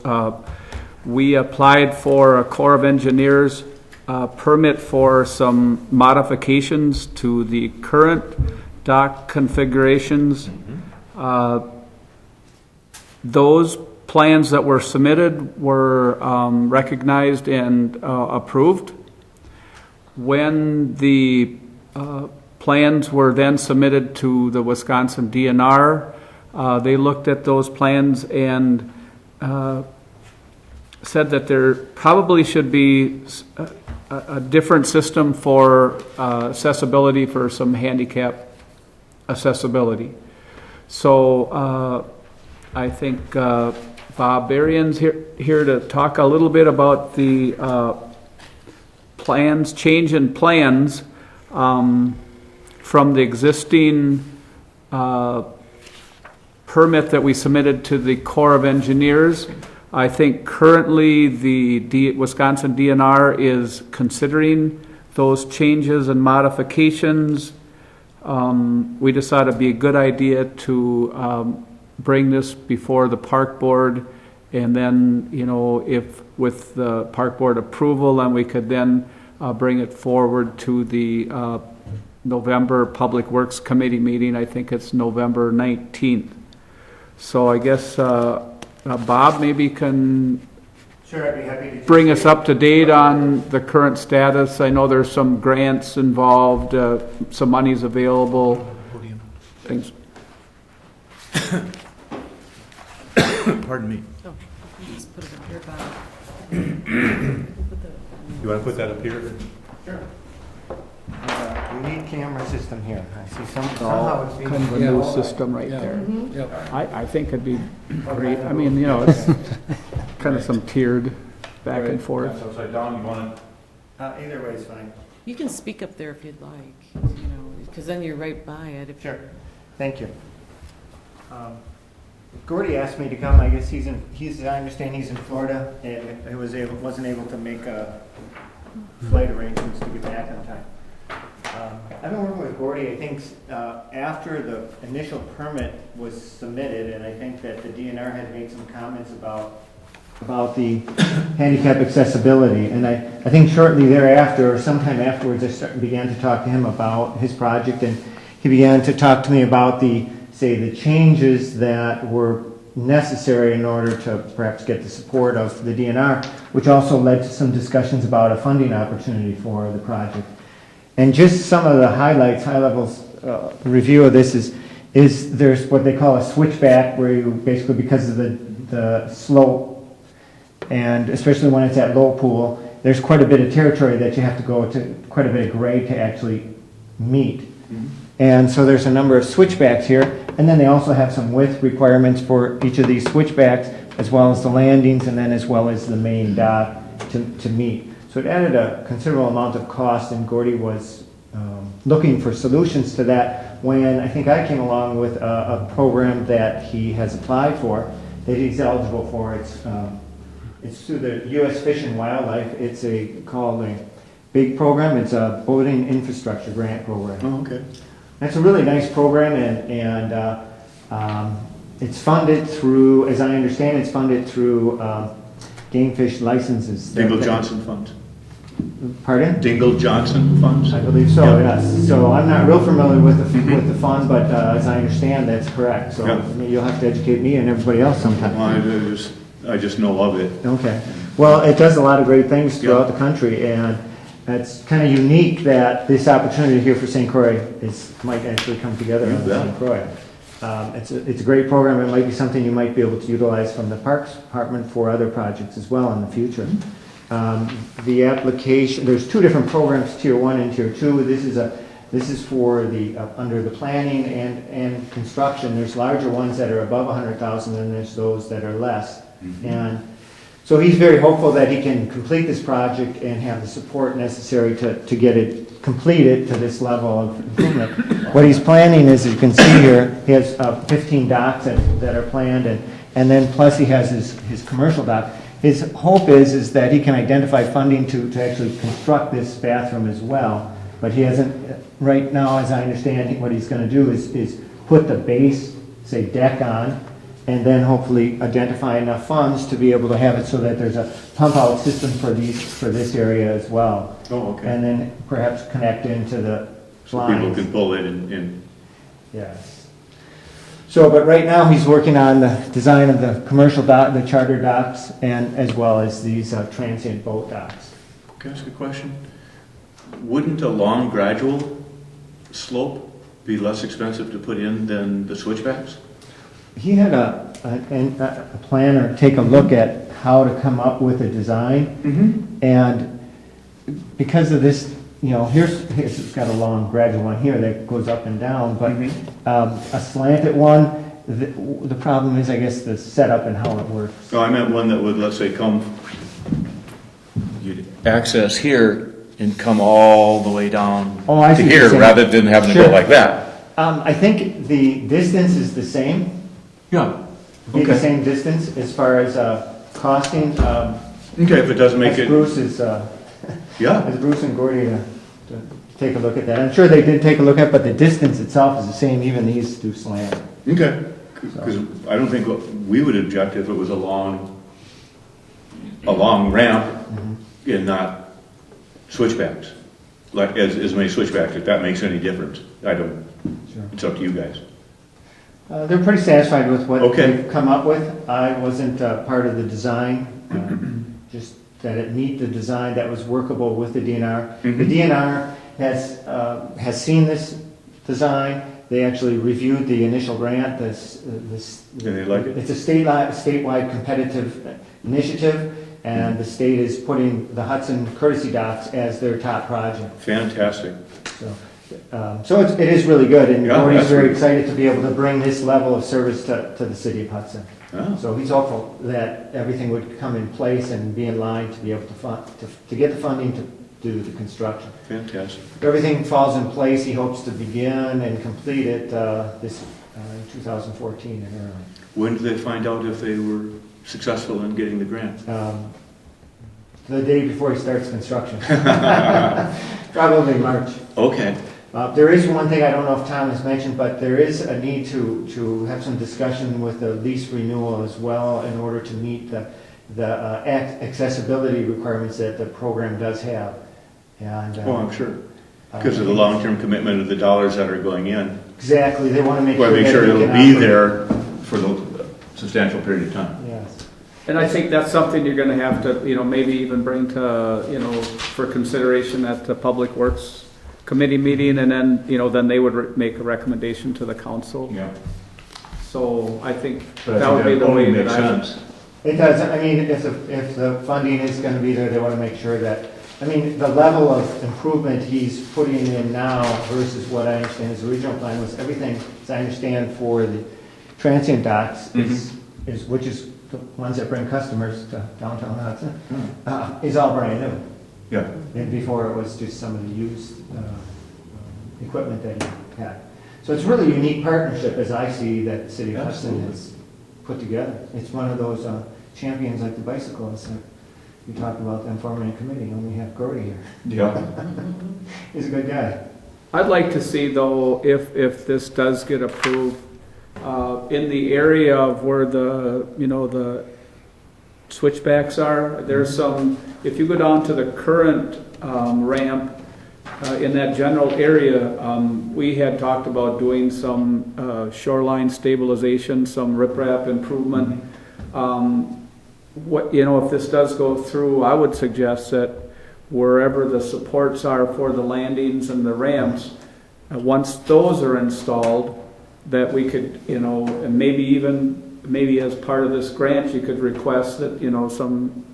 We applied for a Corps of Engineers permit for some modifications to the current dock configurations. Those plans that were submitted were recognized and approved. When the plans were then submitted to the Wisconsin DNR, they looked at those plans and said that there probably should be a different system for accessibility for some handicap accessibility. So I think Bob Berrien's here to talk a little bit about the change in plans from the existing permit that we submitted to the Corps of Engineers. I think currently the Wisconsin DNR is considering those changes and modifications. We decided it'd be a good idea to bring this before the park board, and then, you know, if with the park board approval, then we could then bring it forward to the November Public Works Committee meeting. I think it's November 19th. So I guess Bob maybe can Sure, I'd be happy to bring us up to date on the current status. I know there's some grants involved, some money's available. Things. Pardon me. Oh, you just put it up here, Bob. You want to put that up here? Sure. We need camera system here. I see somehow it's being... Kind of a new system right there. I think it'd be great. I mean, you know, it's kind of some tiered back and forth. That's upside down. You want to? Either way is fine. You can speak up there if you'd like, you know, because then you're right by it. If Sure. Thank you. Gordy asked me to come. I guess I understand he's in Florida, and he wasn't able to make flight arrangements to get back on time. I've been working with Gordy, I think, after the initial permit was submitted, and I think that the DNR had made some comments about the handicap accessibility. And I think shortly thereafter, or sometime afterwards, I began to talk to him about his project, and he began to talk to me about the changes that were necessary in order to perhaps get the support of the DNR, which also led to some discussions about a funding opportunity for the project. And just some of the highlights, high-level review of this is there's what they call a switchback, where you basically, because of the slope, and especially when it's at low pool, there's quite a bit of territory that you have to go to, quite a bit of grade to actually meet. Mm-hmm. And so there's a number of switchbacks here, and then they also have some width requirements for each of these switchbacks, as well as the landings, and then as well as the main dock to meet. So it added a considerable amount of cost, and Gordy was looking for solutions to that when I think I came along with a program that he has applied for, that he's eligible for. It's through the U.S. Fish and Wildlife. It's called a BIG program. It's a boating infrastructure grant program. Oh, okay. That's a really nice program, and it's funded through, as I understand, it's funded through game fish licenses. Dingle Johnson funds. Pardon? Dingle Johnson funds? I believe so, yes. So I'm not real familiar with the fund, but as I understand, that's correct. So Yeah. you'll have to educate me and everybody else sometime. Well, I just know of it. Okay. Well, it does a lot of great things throughout the country, and it's kind of unique that this opportunity here for St. Croix might actually come together on St. Croix. It's a great program. It might be something you might be able to utilize from the Parks Department for other projects as well in the future. The application, there's two different programs, Tier 1 and Tier 2. This is for the under the planning and construction. There's larger ones that are above 100,000, and there's those that are less. And so he's very hopeful that he can complete this project and have the support necessary to get it completed to this level of improvement. What he's planning is, as you can see here, he has 15 docks that are planned, and then plus he has his commercial dock. His hope is that he can identify funding to actually construct this bathroom as well. But he hasn't, right now, as I understand, what he's going to do is put the base, say, deck on, and then hopefully identify enough funds to be able to have it so that there's a pump out system for this area as well. Oh, okay. And then perhaps connect into the So lines. people can pull it in. Yes. So, but right now he's working on the design of the commercial dock, the charter docks, and as well as these transient boat docks. Can I ask a question? Wouldn't a long gradual slope be less expensive to put in than the switchbacks? He had a planner take a look at how to come up with a design, and because of this, here's it's got a long gradual one here that goes up and down, but a slanted one, the problem is, I guess, the setup and how it works. Oh, I meant one that would, let's say, you'd access here and come all the way down I to see what here you're saying. rather than having to Sure. go like that. I think the distance is the same. Yeah. Be the same distance as far as costing. Okay, if it doesn't make As it. Bruce is, Yeah. as Bruce and Gordy to take a look at that. I'm sure they did take a look at it, but the distance itself is the same, even these do slant. Okay. Because I don't think we would object if it was a long ramp and not switchbacks. Like as many switchbacks, if that makes any difference. I don't. Sure. It's up to you guys. They're pretty satisfied with what Okay. they've come up with. I wasn't part of the design, just that it meet the design that was workable with the DNR. The DNR has seen this design. They actually reviewed the initial grant. And they like it? It's a statewide competitive initiative, and the state is putting the Hudson courtesy docks as their top project. Fantastic. So it is really good, and Yeah, Gordy's that's very really- excited to be able to bring this level of service to the city of Hudson. Oh. So he's hopeful that everything would come in place and be in line to be able to get the funding to do the construction. Fantastic. If everything falls in place, he hopes to begin and complete it this 2014 and early. When did they find out if they were successful in getting the grant? The day before he starts construction. Probably March. Okay. There is one thing I don't know if Tom has mentioned, but there is a need to have some discussion with the lease renewal as well in order to meet the accessibility requirements that the program does have. And, Oh, I'm sure. Because of the long-term commitment of the dollars that are going in. Exactly, they want to make Well, sure make that sure they it'll can be operate. there for the substantial period of time. Yes. And I think that's something you're gonna have to, maybe even bring to, for consideration at the Public Works Committee meeting, and then, then they would make a recommendation to the council. Yeah. So I think But I that would be think the way only that makes I would. sense. It does, I mean, if the funding is going to be there, they want to make sure that, the level of improvement he's putting in now versus what I understand his original plan was, everything, as I understand, for the transient docks which is the ones that bring customers to downtown Hudson, is all brand new. Yeah. And before it was just some of the used equipment that he had. So it's really a unique partnership, as I see, that the city of Hudson has put together. It's one of those champions like the bicyclists that you talked about them forming a committee, and we have Gordy here. Yeah. He's a good guy. I'd like to see, though, if this does get approved, in the area of where the switchbacks are, there's some, if you go down to the current ramp, in that general area, we had talked about doing some shoreline stabilization, some riprap improvement. what, you know, if this does go through, I would suggest that wherever the supports are for the landings and the ramps, once those are installed, that we could, you know, and maybe as part of this grant, you could request that, you know, some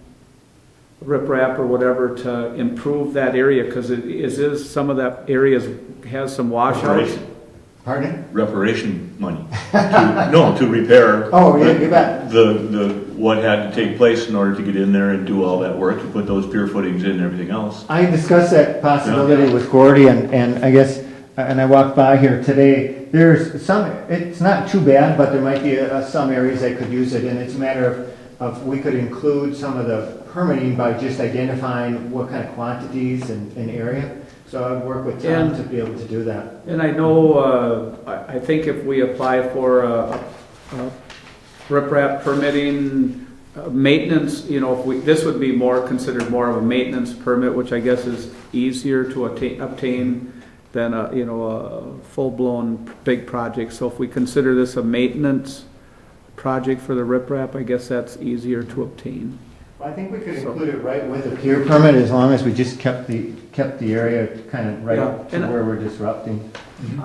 riprap or whatever to improve that area, because some of that area has some washouts. Pardon? Reparation money. To repair. Oh, yeah, you bet. What had to take place in order to get in there and do all that work, to put those pier footings in and everything else. I discussed that possibility with Gordy, and I guess, and I walked by here today, there's some, it's not too bad, but there might be some areas that could use it, and it's a matter of we could include some of the permitting by just identifying what kind of quantities and area. So I'd work with Tom to be able to do that. And I know, I think if we apply for riprap permitting, maintenance, you know, this would be considered more of a maintenance permit, which I guess is easier to obtain than a full-blown big project. So if we consider this a maintenance project for the riprap, I guess that's easier to obtain. I think we could include it right with the pier permit, as long as we just kept the area kind of right to where we're disrupting.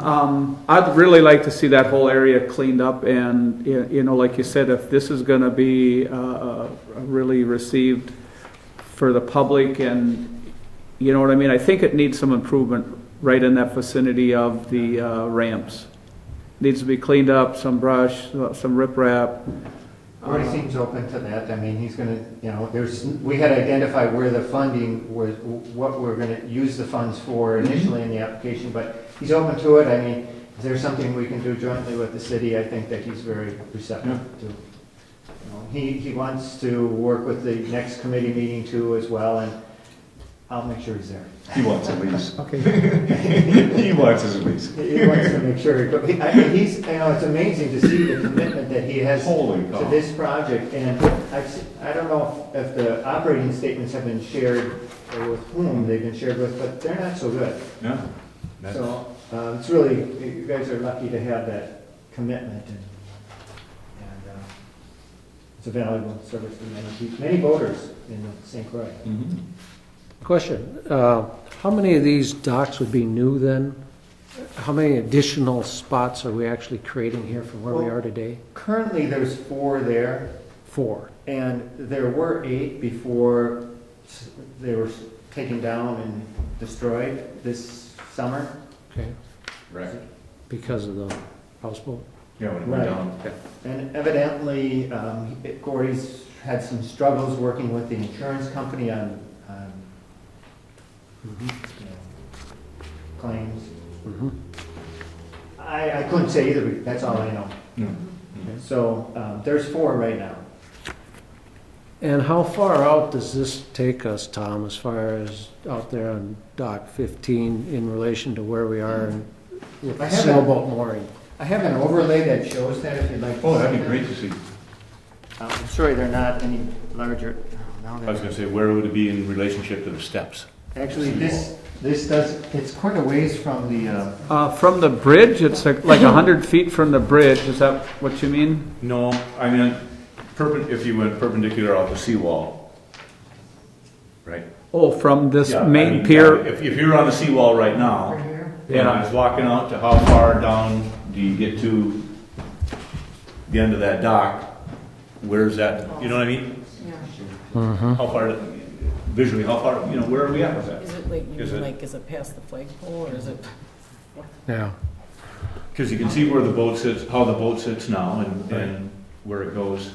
I'd really like to see that whole area cleaned up, and you know, like you said, if this is going to be really received for the public, and you know what I mean, I think it needs some improvement right in that vicinity of the ramps. Needs to be cleaned up, some brush, some riprap. Gordy seems open to that. I mean, he's going to, you know, we had identified where the funding was, what we're going to use the funds for initially in the application, but he's open to it. I mean, if there's something we can do jointly with the city, I think that he's very receptive to. You know, he wants to work with the next committee meeting too as well, and I'll make sure he's there. He wants a lease. Okay. He wants his lease. He wants to make sure. I mean, he's, you know, it's amazing to see the commitment that he has to this project. And I don't know if the operating statements have been shared or with whom they've been shared with, but they're not so good. Yeah. So it's really, you guys are lucky to have that commitment, and it's a valuable service for many voters in St. Croix. Mm-hmm. Question, how many of these docks would be new then? How many additional spots are we actually creating here from where we are today? Currently, there's 4 there. 4. And there were 8 before they were taken down and destroyed this summer. Okay. Right. Because of the houseboat? Yeah, when it went down. And evidently, Gordy's had some struggles working with the insurance company on claims. Mm-hmm. I couldn't say either, but that's all I know. Mm-hmm. So there's 4 right now. And how far out does this take us, Tom, as far as out there on Dock 15 in relation to where we are with the sailboat mooring? I have an overlay that shows that if you'd like to see. Oh, that'd be great to see. I'm sorry, they're not any larger. I was going to say, where would it be in relationship to the steps? Actually, this does, it's quite a ways from the bridge, it's like 100 feet from the bridge. Is that what you mean? No, I mean, if you went perpendicular off the seawall, right? Oh, from this Yeah, main I mean, pier? If you're on the seawall right now, and I was walking out to how far down do you get to the end of that dock? Where's that, you know what I mean? Yeah. Mm-hmm. How far, visually, how far, you know, where are we at with that? Is it is it past the flagpole, or is it? Yeah. Because you can see where the boat sits, how the boat sits now, and where it goes.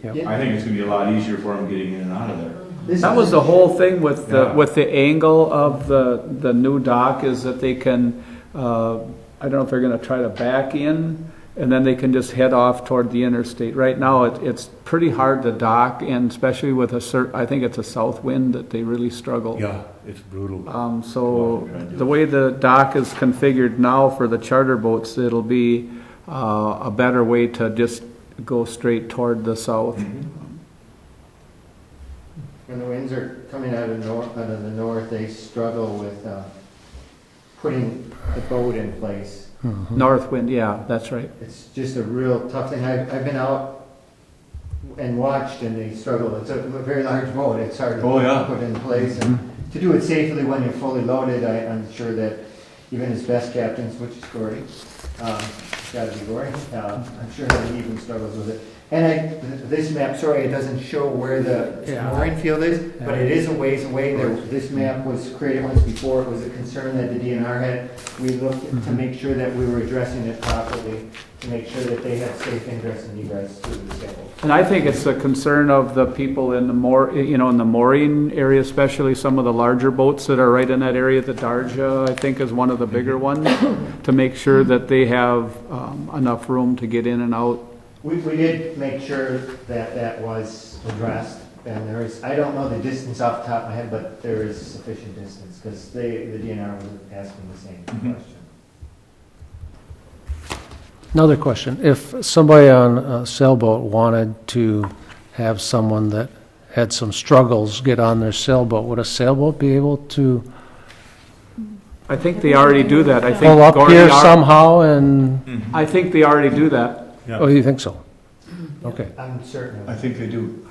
Yep. I think it's gonna be a lot easier for them getting in and out of there. That was the whole thing with Yeah. the angle of the new dock, is that they can, I don't know if they're going to try to back in, and then they can just head off toward the interstate. Right now, it's pretty hard to dock, and especially with I think it's a south wind that they really struggle. Yeah, it's brutal. So the way the dock is configured now for the charter boats, it'll be a better way to just go straight toward the south. Mm-hmm. When the winds are coming out of the north, they struggle with putting the boat in place. Mm-hmm. North wind, yeah, that's right. It's just a real tough thing. I've been out and watched, and they struggle. It's a very large boat. It's hard to Oh, yeah. put in place. And to do it safely when you're fully loaded, I'm sure that even his best captains, which is Gordy, it's got to be Gordy, I'm sure that he even struggles with it. And this map, sorry, it doesn't show where the mooring field is, but it is a ways away. This map was created once before. It was a concern that the DNR had. We looked to make sure that we were addressing it properly, to make sure that they had safe ingress and egress through the sailboat. And I think it's a concern of the people in the in the mooring area, especially some of the larger boats that are right in that area. The Darja, I think, is one of the bigger ones, to make sure that they have enough room to get in and out. We did make sure that that was addressed, and there is, I don't know the distance off the top of my head, but there is sufficient distance, because the DNR was asking the same question. Another question. If somebody on a sailboat wanted to have someone that had some struggles get on their sailboat, would a sailboat be able to I think they already do that. I think pull up Gordy here al- somehow and, I think they already do that. oh, you think so? Okay. I'm certain of it. I think they do.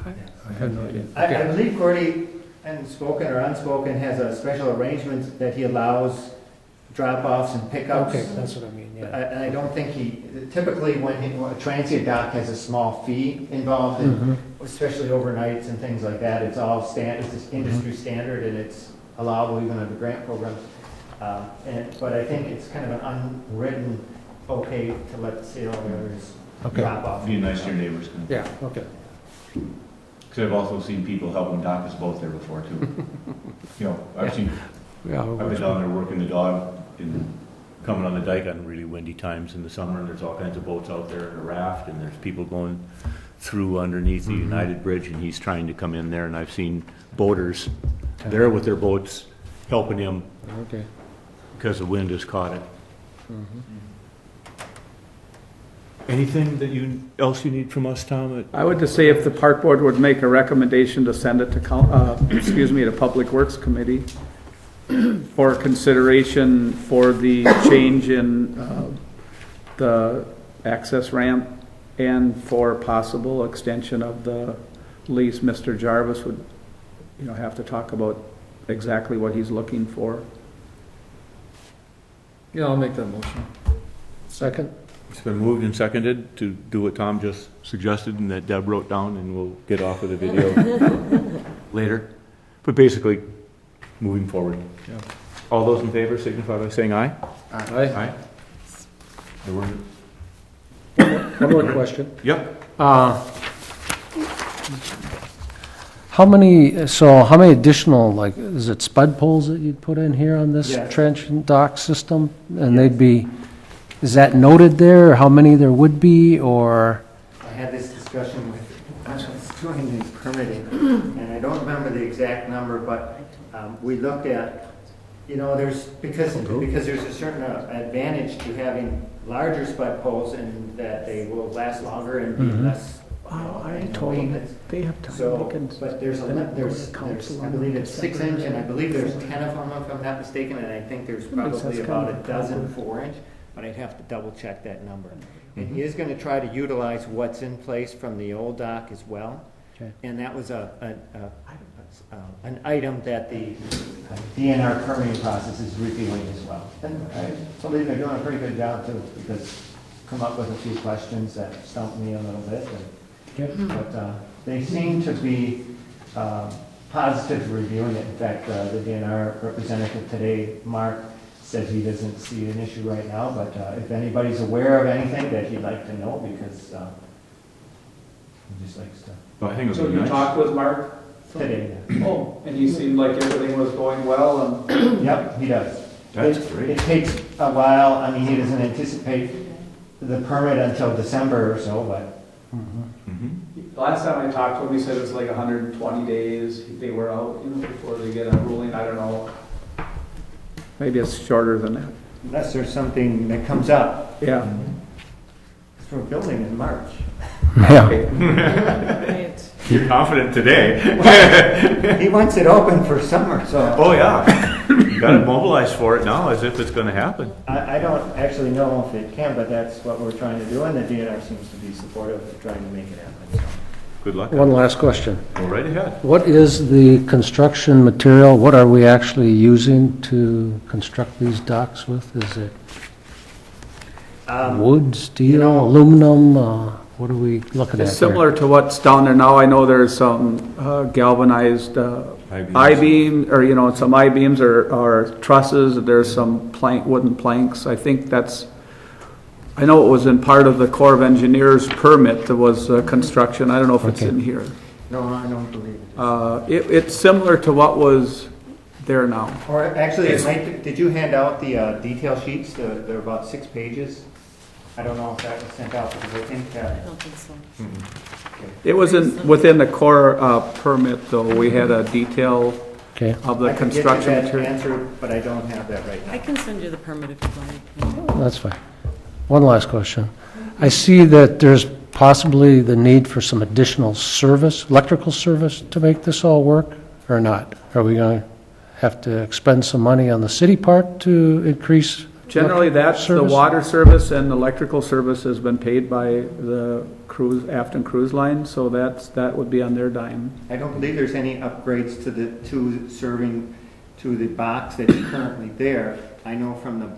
I have no idea. I believe Gordy, and spoken or unspoken, has a special arrangement that he allows drop-offs and pickups. Okay, that's what I mean, yeah. And I don't think typically when a transient dock has a small fee involved, in, especially overnights and things like that, it's all it's industry standard, and it's allowable even under grant programs. But I think it's kind of an unwritten okay to let the sailors drop off. Be nice to your neighbors. Yeah, okay. Because I've also seen people helping dock his boat there before too. You know, I've been down there working the dog and coming on the dike on really windy times in the summer, and there's all kinds of boats out there in a raft, and there's people going through underneath the United Bridge, and he's trying to come in there, and I've seen boaters there with their boats helping him Okay. because the wind has caught it. Anything that else you need from us, Tom? I would just say if the park board would make a recommendation to send it to, to Public Works Committee for consideration for the change in the access ramp and for possible extension of the lease. Mr. Jarvis would, have to talk about exactly what he's looking for. Yeah, I'll make that motion. Second? It's been moved and seconded to do what Tom just suggested and that Deb wrote down, and we'll get off of the video later. But basically, moving forward. Yeah. All those in favor signify by saying aye. Aye. Aye. There were- One more question. Yep. How many additional, is it spud poles that you'd put in here on this Yeah. trench and dock system? And they'd be, is that noted there, or how many there would be, or? I had this discussion with, I was doing the permitting, and I don't remember the exact number, but we looked at, because there's a certain advantage to having larger spud poles in that they will last longer and be less. I told them that they have time. So, They can- but there's I believe it's 6-inch, and I believe there's 10 of them, if I'm not mistaken, and I think there's probably about a dozen 4-inch, but I'd have to double check that number. And he is gonna try to utilize what's in place from the old dock as well. Okay. And that was an item that the DNR permitting process is reviewing as well. And I believe they're doing a pretty good job too, because come up with a few questions that stumped me a little bit. But they seem to be positive reviewing it. In fact, the DNR representative today, Mark, said he doesn't see an issue right now, but if anybody's aware of anything that he'd like to know, because he just likes to. Well, I think it was So you nice. talked with Mark? Today, Oh, and he seemed like everything was going well, and yep, he does. That's It great. takes a while. I mean, he doesn't anticipate the permit until December or so, but last time I talked to him, he said it was like 120 days they were out, before they get a ruling. I don't know. Maybe it's shorter than that. unless there's something that comes up, Yeah. because we're building in March. Yeah. Right. You're confident today. He wants it open for summer, so Oh, yeah. You gotta mobilize for it now as if it's gonna happen. I don't actually know if it can, but that's what we're trying to do, and the DNR seems to be supportive of trying to make it happen. So Good luck. One last question. Go right ahead. What is the construction material? What are we actually using to construct these docks with? Is it wood, steel, aluminum? What are we looking at It's there? similar to what's down there now. I know there's some galvanized I-beam, or, you know, some I-beams or trusses. There's some wooden planks. I think that's, I know it was in part of the Corps of Engineers permit. There was construction. I don't know if it's Okay. in here. No, I don't believe it. It's similar to what was there now. Or actually, it might, did you hand out the detail sheets? They're about 6 pages. I don't know if that was sent out, because I think I that, don't think so. It was within the Corps permit, though. We had a detail Okay, of the I can get you construction that material. answer, but I don't have that right I now. can send you the permit if you'd like. that's fine. One last question. I see that there's possibly the need for some additional service, electrical service, to make this all work, or not? Are we going to have to expend some money on the city part to increase? Generally, that's the service? water service, and electrical service has been paid by the Afton Cruise Line, so that would be on their dime. I don't believe there's any upgrades to serving to the box that is currently there. I know from the,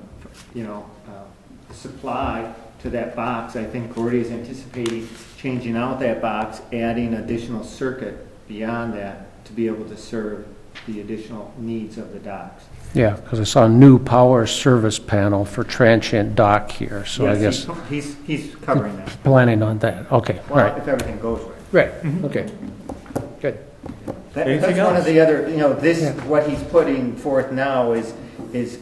supply to that box, I think Gordy is anticipating changing out that box, adding additional circuit beyond that to be able to serve the additional needs of the docks. Yeah, because I saw a new power service panel for transient dock here, so I Yes, guess he's covering that. planning on that. Okay, all Well, right. if everything goes right. Right, okay. Good. Anything That's one else? of the other, what he's putting forth now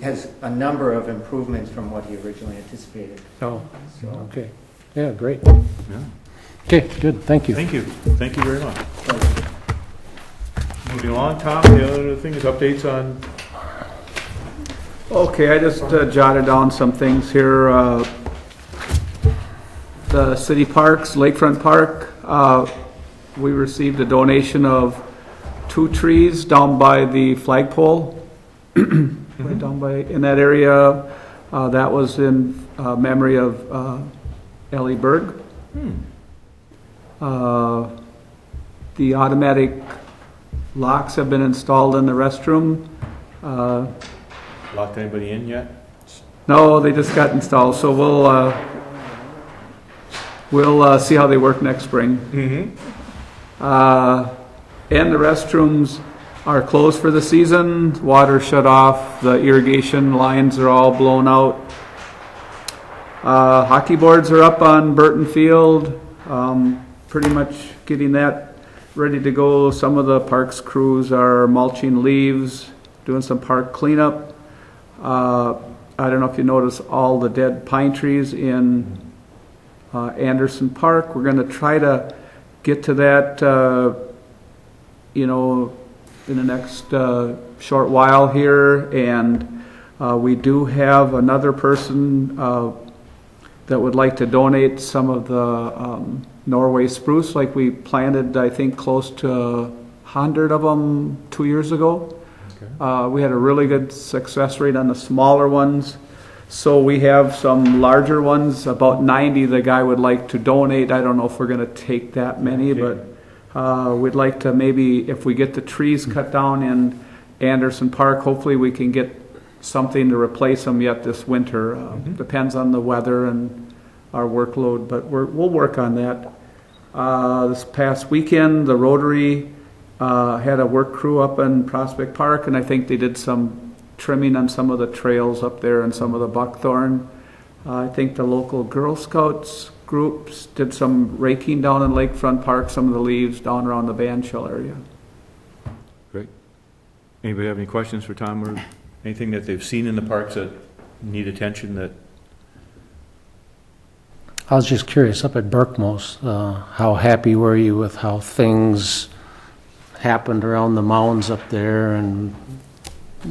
has a number of improvements from what he originally anticipated. Oh, So, okay. Yeah, great. Yeah. Okay, good, thank you. Thank you. Thank you very much. Moving along, Tom, the other thing is updates on, Okay, I just jotted down some things here. The city parks, Lakefront Park, we received a donation of 2 trees down by the flagpole, right down by, in that area. That was in memory of Ellie Berg. The automatic locks have been installed in the restroom. locked anybody in yet? No, they just got installed, so we'll see how they work next spring. Mm-hmm. And the restrooms are closed for the season. Water shut off. The irrigation lines are all blown out. Hockey boards are up on Burton Field. Pretty much getting that ready to go. Some of the parks crews are mulching leaves, doing some park cleanup. I don't know if you notice all the dead pine trees in Anderson Park. We're going to try to get to that, in the next short while here. And we do have another person that would like to donate some of the Norway spruce, like we planted, I think, close to 100 of them 2 years ago. We had a really good success rate on the smaller ones. So we have some larger ones, about 90 the guy would like to donate. I don't know if we're going to take that many, but we'd like to maybe, if we get the trees cut down in Anderson Park, hopefully we can get something to replace them yet this winter. Depends on the weather and our workload, but we'll work on that. This past weekend, the Rotary had a work crew up in Prospect Park, and I think they did some trimming on some of the trails up there and some of the buckthorn. I think the local Girl Scouts groups did some raking down in Lakefront Park, some of the leaves down around the band shell area. Great. Anybody have any questions for Tom, or anything that they've seen in the parks that need attention that? I was just curious, up at Berkmos, how happy were you with how things happened around the mounds up there, and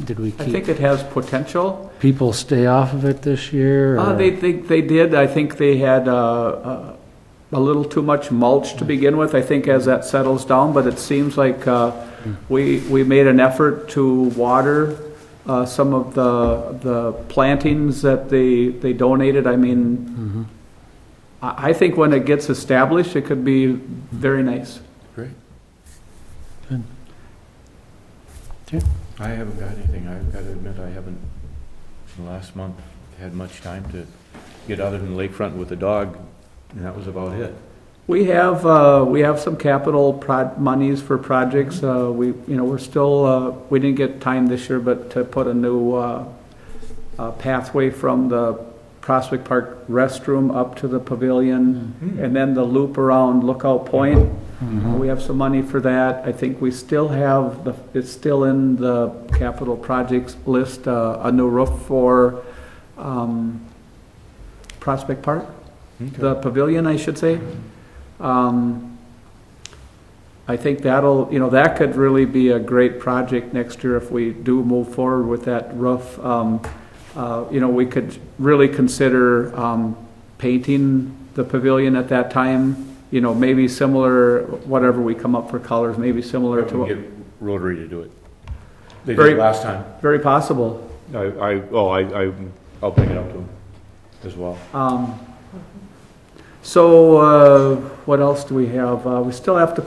did we I think keep it has potential. people stay off of it this year? or- They did. I think they had a little too much mulch to begin with. I think as that settles down, but it seems like we made an effort to water some of the plantings that they donated. I mean, I think when it gets established, it could be very nice. Great. Good. I haven't got anything. I've got to admit, I haven't, in the last month, had much time to get other than lakefront with the dog, and that was about it. We have some capital monies for projects. We're still, we didn't get time this year, but to put a new pathway from the Prospect Park restroom up to the pavilion, and then the loop around Lookout Point. We have some money for that. I think we still have, it's still in the capital projects list, a new roof for Prospect Park, the pavilion, I should say. I think that could really be a great project next year if we do move forward with that roof. We could really consider painting the pavilion at that time. Maybe similar, whatever we come up for colors, maybe similar to what. Get Rotary to do it. They Very- did it last time. Very possible. I'll bring it up to them as well. What else do we have? We still have to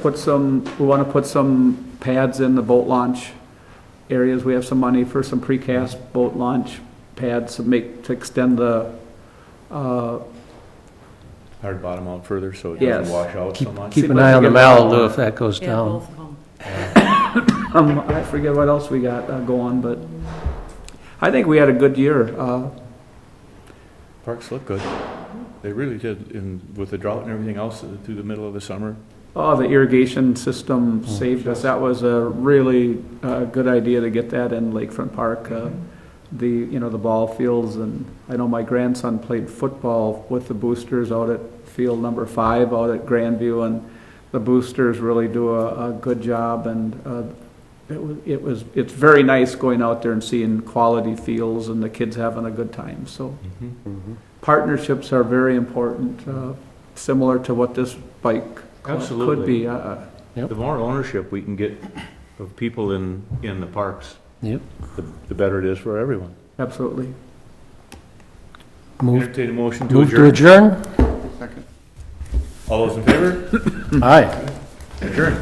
we want to put some pads in the boat launch areas. We have some money for some precast boat launch pads to extend the, Hard bottom out further so it Yes. doesn't wash out so much. Keep an eye on the Malibu if that goes Yeah, down. both of them. I forget what else we got going, but I think we had a good year. Parks look good. They really did, with the drought and everything else through the middle of the summer. The irrigation system saved us. That was a really good idea to get that in Lakefront Park. The ball fields, and I know my grandson played football with the boosters out at field number 5 out at Grandview, and the boosters really do a good job, and it's very nice going out there and seeing quality fields and the kids having a good time. So partnerships are very important, similar to what this bike club could Absolutely. be. The more ownership we can get of people in the parks, Yep. the better it is for everyone. Absolutely. Move Entertain a motion to to adjourn. adjourn? All those in favor? Aye. Adjourn.